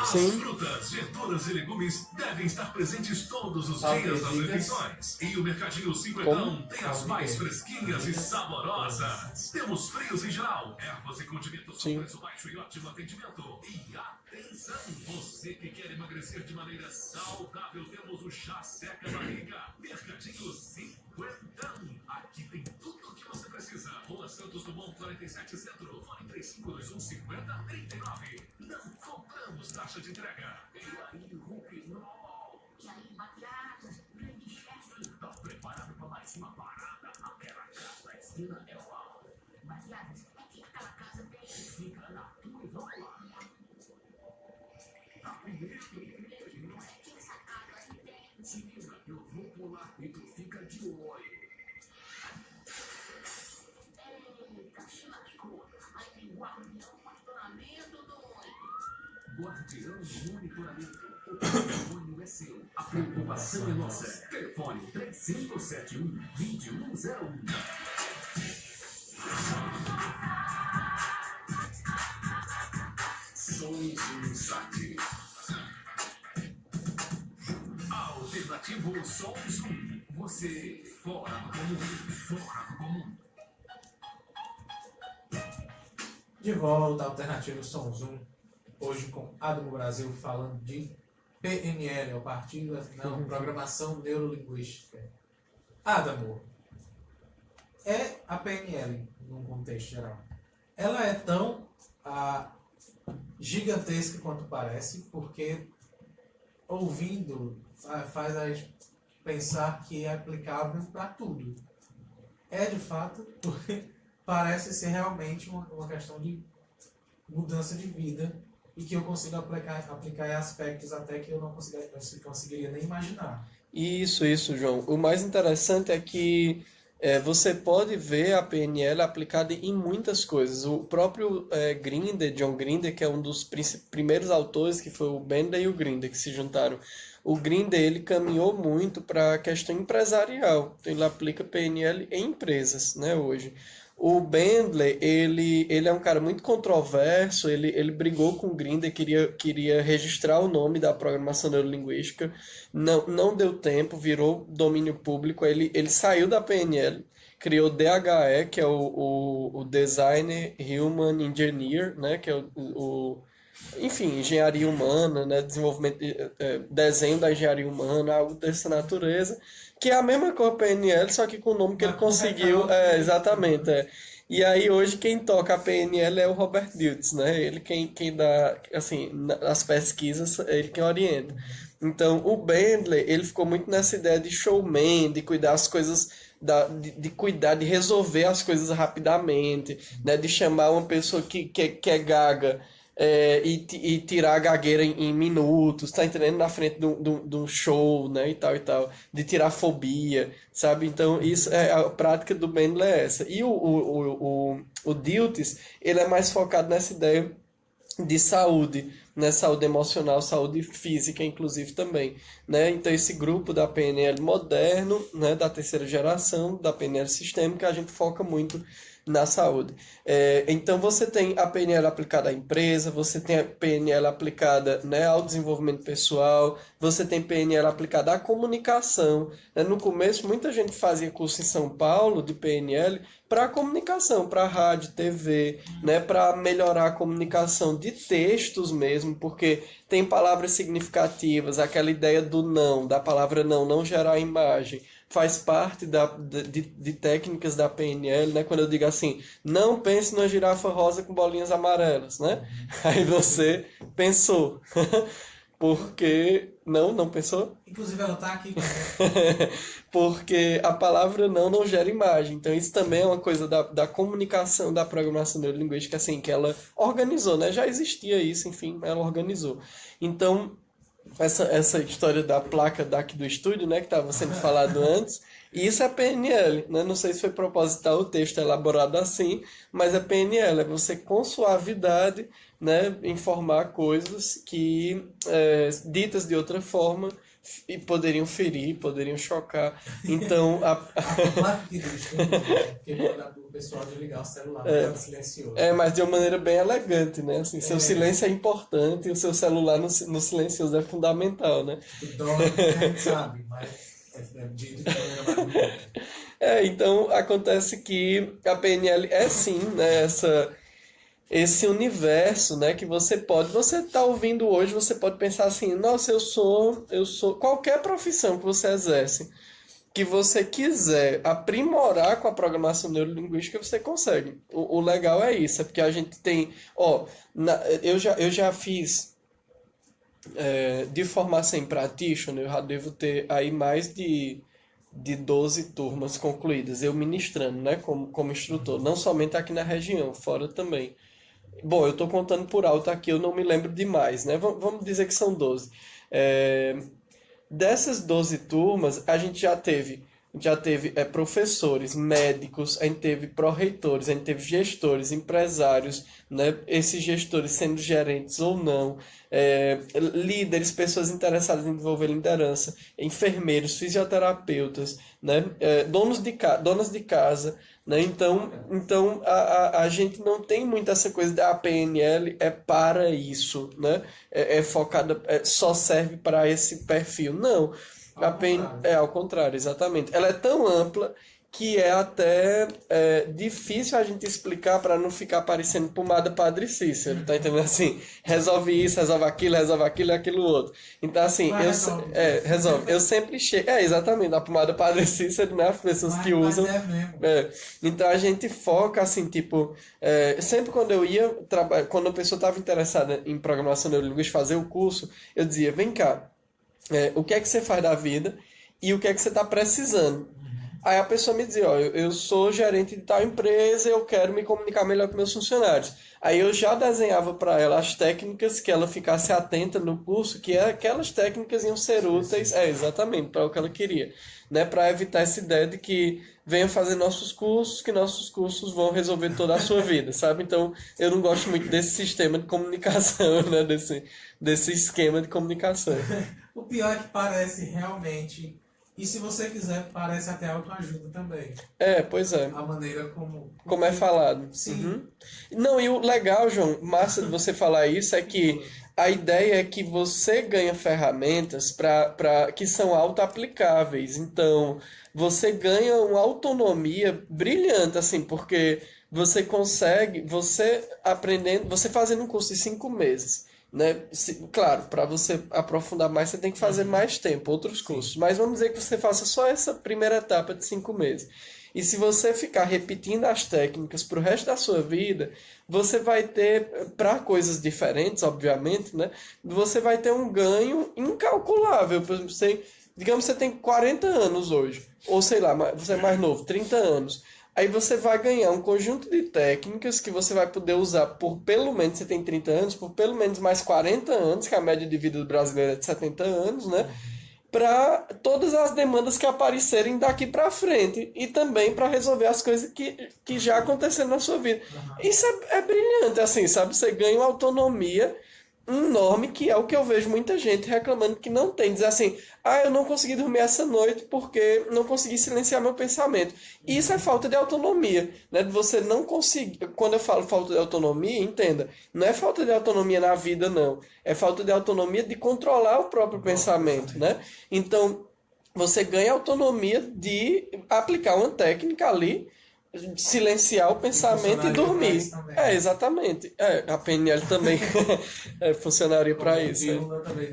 As Sim. frutas, verduras e legumes devem estar presentes todos os Salve, dias das digas. refeições. E o Mercadinho Cinquentão Como? tem as Salve, mais digas. fresquinhas e saborosas. Temos frios em geral, ervas e condimentos Sim. com preço baixo e ótimo atendimento. E atenção, você que quer emagrecer de maneira saudável, temos o Chá Seca Barriga. Mercadinho Cinquentão. Aqui tem tudo o que você precisa. Rua Santos Dumont 47 Centro. Fone 3521 5039. Não cobramos taxa de entrega. E aí, Rupinol? E aí, maquiagens, grande chefe. Tá preparado para mais uma parada? Aquela casa da esquina é o alvo. Maquiagens, é que aquela casa tem. Fica na tua e vamos lá. Tá primeiro. Não é que essa casa aí tem. Menina, eu vou pular e tu fica de olho. Eita, se lascou. Aí tem guardião, monitoramento doido. Guardião do monitoramento. O patrimônio é seu. A preocupação é nossa. Telefone 3571-2101. Sons um site. Alternativo Sons 1. Você fora do comum. Fora do comum. De volta, Alternativo Som Zoom. Hoje com Adamo Brasil falando de PNL, ou Partido não, Programação Neurolinguística. Adamo, é a PNL, num contexto geral. Ela é tão gigantesca quanto parece, porque ouvindo faz a gente pensar que é aplicável para tudo. É de fato, porque parece ser realmente uma questão de mudança de vida e que eu consigo aplicar em aspectos até que eu não conseguiria nem imaginar. Isso, João. O mais interessante é que você pode ver a PNL aplicada em muitas coisas. O próprio Grinder, John Grinder, que é um dos primeiros autores, que foi o Bender e o Grinder, que se juntaram. O Grinder, ele caminhou muito para a questão empresarial. Então, ele aplica PNL em empresas, né, hoje. O Bandler, ele é um cara muito controverso, ele brigou com o Grinder, queria registrar o nome da programação neurolinguística, não deu tempo, virou domínio público, ele saiu da PNL, criou o DHE, que é o Designer Human Engineer, né, que é enfim, engenharia humana, né, desenvolvimento, desenho da engenharia humana, algo dessa natureza, que é a mesma coisa PNL, só que com o nome que ele conseguiu, exatamente, E aí hoje quem toca a PNL é o Robert Dilts, né, ele quem dá, assim, as pesquisas, ele quem orienta. Então, o Bandler, ele ficou muito nessa ideia de showman, de cuidar as coisas de cuidar, de resolver as coisas rapidamente, né? De chamar uma pessoa que é gaga e tirar a gagueira em minutos, tá entendendo? Na frente de um show, né? E tal, de tirar a fobia, sabe? Então, isso é a prática do Mendel é essa. E o Dilthey, ele é mais focado nessa ideia de saúde, né? Saúde emocional, saúde física, inclusive também, né? Então esse grupo da PNL moderno, né? Da terceira geração, da PNL sistêmica, a gente foca muito na saúde. Então você tem a PNL aplicada à empresa, você tem a PNL aplicada, né, ao desenvolvimento pessoal, você tem PNL aplicada à comunicação, né? No começo muita gente fazia curso em São Paulo de PNL para comunicação, para rádio, TV, né, para melhorar a comunicação de textos mesmo, porque tem palavras significativas, aquela ideia do não, da palavra não gerar imagem, faz parte de técnicas da PNL, né? Quando eu digo assim, não pense numa girafa rosa com bolinhas amarelas, né? Aí você pensou. Porque... Não pensou? Inclusive ela tá aqui. Porque a palavra não gera imagem. Então isso também é uma coisa da comunicação, da programação neurolinguística, assim, que ela organizou, né? Já existia isso, enfim, ela organizou. Então, essa história da placa daqui do estúdio, né, que estava sendo falado antes, e isso é PNL, né? Não sei se foi proposital o texto elaborado assim, mas é PNL, é você com suavidade, né, informar coisas que, ditas de outra forma, e poderiam ferir, poderiam chocar. Então, A placa aqui do estúdio, que manda pro pessoal desligar o celular, porque tá silencioso. mas de uma maneira bem elegante, né? Assim, seu silêncio é importante e o seu celular no silencioso é fundamental, né? O dó a gente sabe, mas é dito de maneira mais bonita. Então acontece que a PNL é sim, né, esse universo, né, que você tá ouvindo hoje, você pode pensar assim, nossa, eu sou qualquer profissão que você exerce, que você quiser aprimorar com a programação neurolinguística, você consegue. O legal é isso, é porque a gente tem, eu já fiz de formação em practitioner, eu já devo ter aí mais de 12 turmas concluídas, eu ministrando, né, como instrutor, não somente aqui na região, fora também. Bom, eu estou contando por alto aqui, eu não me lembro demais, né? Vamos dizer que são 12. Dessas 12 turmas, a gente já teve professores, médicos, a gente teve pró-reitores, a gente teve gestores, empresários, né? Esses gestores sendo gerentes ou não, líderes, pessoas interessadas em desenvolver liderança, enfermeiros, fisioterapeutas, né? Donas de casa, né? Então a gente não tem muito essa coisa da PNL é para isso, né? É focada, só serve para esse perfil. Não. Ao contrário, exatamente. Ela é tão ampla que é até difícil a gente explicar para não ficar parecendo pomada Padre Cícero, tá entendendo? Assim, resolve isso, resolve aquilo e aquilo outro. Então, assim, resolve. Eu sempre chego... exatamente, a pomada Padre Cícero, né? As pessoas que usam... mesmo. Então, a gente foca, assim, tipo... sempre quando eu ia... Quando a pessoa estava interessada em programação neurolinguística, fazer o curso, eu dizia, vem cá, o que é que você faz da vida e o que é que você está precisando. Aí a pessoa me dizia, eu sou gerente de tal empresa, eu quero me comunicar melhor com meus funcionários. Aí eu já desenhava para ela as técnicas que ela ficasse atenta no curso, que aquelas técnicas iam ser úteis, exatamente, para o que ela queria, né? Para evitar essa ideia de que venha fazer nossos cursos, que nossos cursos vão resolver toda a sua vida, sabe? Então, eu não gosto muito desse sistema de comunicação, né? Desse esquema de comunicação. O pior é que parece realmente... E se você quiser, parece até autoajuda também. Pois é. A maneira como... Como é falado. Sim. Uhum. Não, e o legal, João, massa de você falar isso, é que a ideia é que você ganha ferramentas que são auto-aplicáveis. Então, você ganha uma autonomia brilhante, assim, porque você consegue, você fazendo um curso de 5 meses, né? Claro, para você aprofundar mais, você tem que fazer mais tempo, outros cursos. Mas vamos dizer que você faça só essa primeira etapa de 5 meses. E se você ficar repetindo as técnicas para o resto da sua vida, você vai ter, para coisas diferentes, obviamente, né? Você vai ter um ganho incalculável. Por exemplo, Digamos que você tem 40 anos hoje, ou sei lá, você é mais novo, 30 anos. Aí você vai ganhar um conjunto de técnicas que você vai poder usar por pelo menos, você tem 30 anos, por pelo menos mais 40 anos, que a média de vida do brasileiro é de 70 anos, né? Para todas as demandas que aparecerem daqui para frente e também para resolver as coisas que já aconteceram na sua vida. Isso é brilhante, assim, sabe? Você ganha uma autonomia enorme, que é o que eu vejo muita gente reclamando que não tem. Dizer assim, eu não consegui dormir essa noite porque não consegui silenciar meu pensamento. Isso é falta de autonomia, né? De você não conseguir... Quando eu falo falta de autonomia, entenda, não é falta de autonomia na vida, não. É falta de autonomia de controlar o próprio pensamento, né? Então, você ganha autonomia de aplicar uma técnica ali, silenciar o pensamento e dormir. Exatamente. A PNL também funcionaria para isso. Também.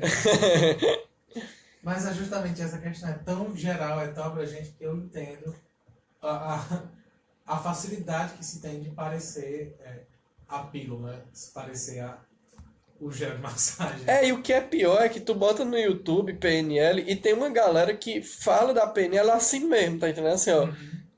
Mas é justamente essa questão, é tão geral, é tão abrangente que eu entendo a facilidade que se tem de parecer a pílula, se parecer o gel de massagem. E o que é pior é que tu bota no YouTube PNL e tem uma galera que fala da PNL assim mesmo, tá entendendo? Assim, ó.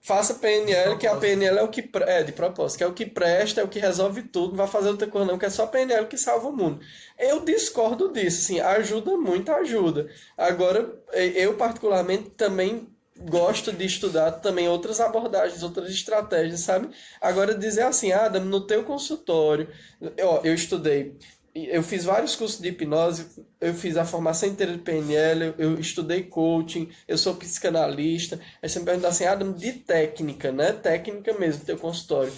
Faça PNL, que a PNL é o que... de propósito, que é o que presta, é o que resolve tudo, não vai fazer outra coisa não, que é só PNL que salva o mundo. Eu discordo disso, assim, ajuda muito, ajuda. Agora, eu particularmente também gosto de estudar também outras abordagens, outras estratégias, sabe? Agora dizer assim, Adam, no teu consultório, eu estudei... Eu fiz vários cursos de hipnose, eu fiz a formação inteira de PNL, eu estudei coaching, eu sou psicanalista. Aí você me pergunta assim, Adam, de técnica, né? Técnica mesmo, teu consultório.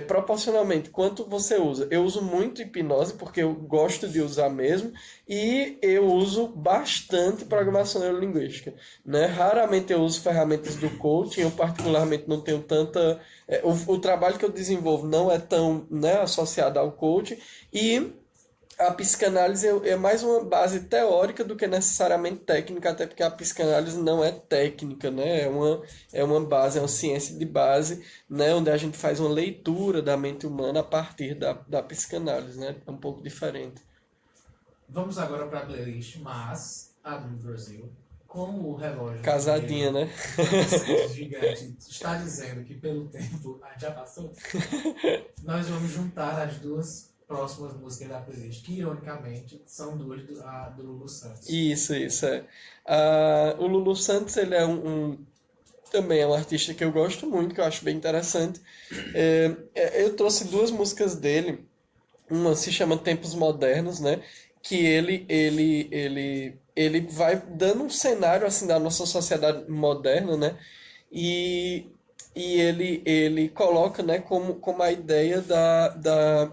Proporcionalmente, quanto você usa? Eu uso muito hipnose, porque eu gosto de usar mesmo, e eu uso bastante programação neurolinguística, né? Raramente eu uso ferramentas do coaching, eu particularmente não tenho tanta... O trabalho que eu desenvolvo não é tão, né, associado ao coaching, e a psicanálise é mais uma base teórica do que necessariamente técnica, até porque a psicanálise não é técnica, né? É uma base, é uma ciência de base, né? Onde a gente faz uma leitura da mente humana a partir da psicanálise, né? É um pouco diferente. Vamos agora para a playlist, mas Adam Brasil, como o relógio... Casadinha, né? Gigante está dizendo que pelo tempo já passou, nós vamos juntar as duas próximas músicas da playlist, que ironicamente são duas do Lulu Santos. Isso, o Lulu Santos, ele é também é um artista que eu gosto muito, que eu acho bem interessante. Eu trouxe duas músicas dele, uma se chama Tempos Modernos, né? Que ele vai dando um cenário assim da nossa sociedade moderna, né? E ele coloca, né, como a ideia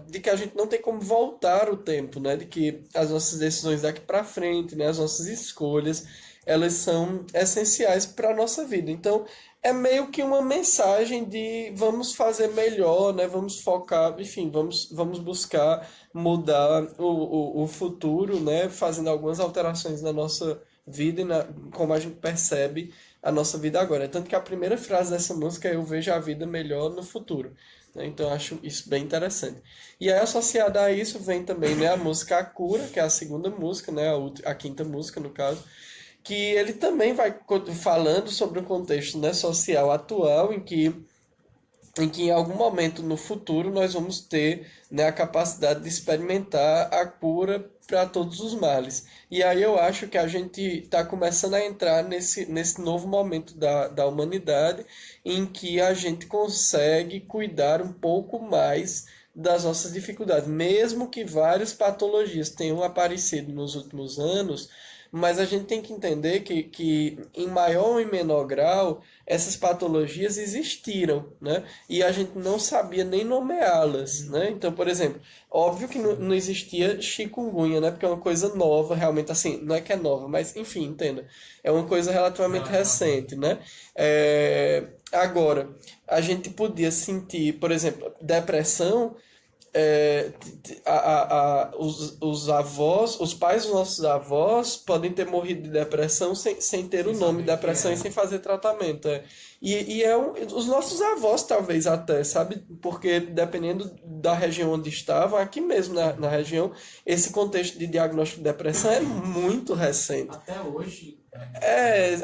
de que a gente não tem como voltar o tempo, né, de que as nossas decisões daqui para frente, né, as nossas escolhas, elas são essenciais para a nossa vida. Então, é meio que uma mensagem de vamos fazer melhor, né, vamos focar, enfim, vamos buscar mudar o futuro, né, fazendo algumas alterações na nossa vida e como a gente percebe a nossa vida agora. Tanto que a primeira frase dessa música é eu vejo a vida melhor no futuro. Né? Então eu acho isso bem interessante. E aí associada a isso vem também, né, a música A Cura, que é a segunda música, né, a quinta música no caso, que ele também vai falando sobre um contexto, né, social atual em que em algum momento no futuro nós vamos ter, né, a capacidade de experimentar a cura para todos os males. E aí eu acho que a gente está começando a entrar nesse novo momento da humanidade em que a gente consegue cuidar um pouco mais das nossas dificuldades. Mesmo que várias patologias tenham aparecido nos últimos anos, mas a gente tem que entender que em maior ou em menor grau, essas patologias existiram, né? E a gente não sabia nem nomeá-las, né? Então, por exemplo, óbvio que não existia chikungunya, né? Porque é uma coisa nova, realmente, assim, não é que é nova, mas, enfim, entenda. É uma coisa relativamente recente, né? Agora, a gente podia sentir, por exemplo, depressão. os avós, os pais dos nossos avós podem ter morrido de depressão sem ter o nome de depressão e sem fazer tratamento. Os nossos avós talvez até, sabe? Porque dependendo da região onde estavam, aqui mesmo na região, esse contexto de diagnóstico de depressão é muito recente. Até hoje.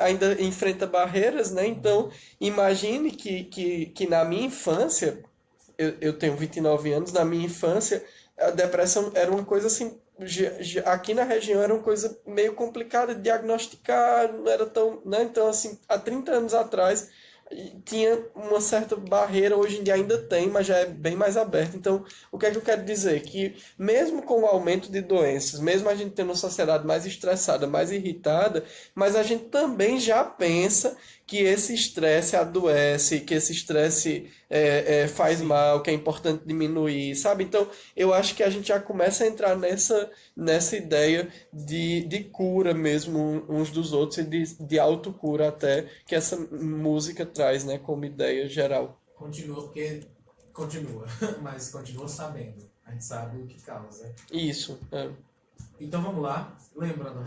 Ainda enfrenta barreiras, né? Então, imagine que na minha infância, eu tenho 29 anos, na minha infância, a depressão era uma coisa assim, aqui na região era uma coisa meio complicada de diagnosticar, não era tão, né? Então, assim, há 30 anos atrás, tinha uma certa barreira, hoje em dia ainda tem, mas já é bem mais aberto. Então, o que é que eu quero dizer? Que mesmo com o aumento de doenças, mesmo a gente tendo uma sociedade mais estressada, mais irritada, mas a gente também já pensa que esse estresse adoece, que esse estresse faz mal, que é importante diminuir, sabe? Então, eu acho que a gente já começa a entrar nessa ideia de cura mesmo uns dos outros e de autocura até, que essa música traz, né, como ideia geral. Continua, mas continua sabendo. A gente sabe o que causa. Isso, Então vamos lá, relembrando,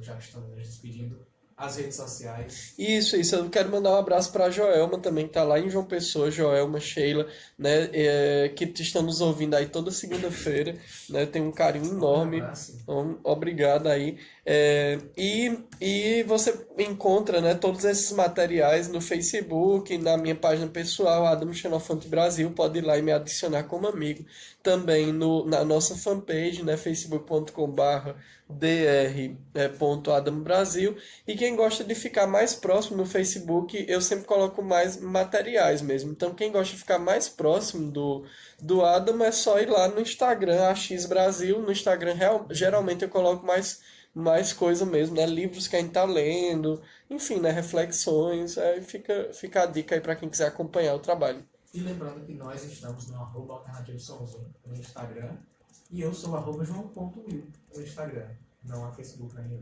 já que estamos nos despedindo, as redes sociais. Isso. Eu quero mandar um abraço para a Joelma também, que está lá em João Pessoa, Joelma, Sheila, né, que estão nos ouvindo aí toda segunda-feira, né, tem um carinho enorme. Então, obrigado aí. E você encontra, né, todos esses materiais no Facebook, na minha página pessoal, Adam Xenofante Brasil, pode ir lá e me adicionar como amigo. Também na nossa fanpage, né, facebook.com/dr.adambrasil. E quem gosta de ficar mais próximo no Facebook, eu sempre coloco mais materiais mesmo. Então, quem gosta de ficar mais próximo do Adam, é só ir lá no Instagram, AX Brasil. No Instagram, geralmente eu coloco mais coisa mesmo, né? Livros que a gente tá lendo, enfim, né? Reflexões. Fica a dica aí para quem quiser acompanhar o trabalho. E lembrando que nós estamos no @alternativosomos no Instagram. E eu sou @joão.will no Instagram. Não há Facebook ainda.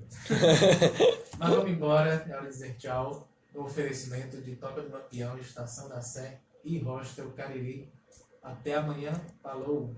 Mas vamos embora, é hora de dizer tchau. No oferecimento de Toca do Lampião, Estação da Sé e Hostel Cariri. Até amanhã. Falou!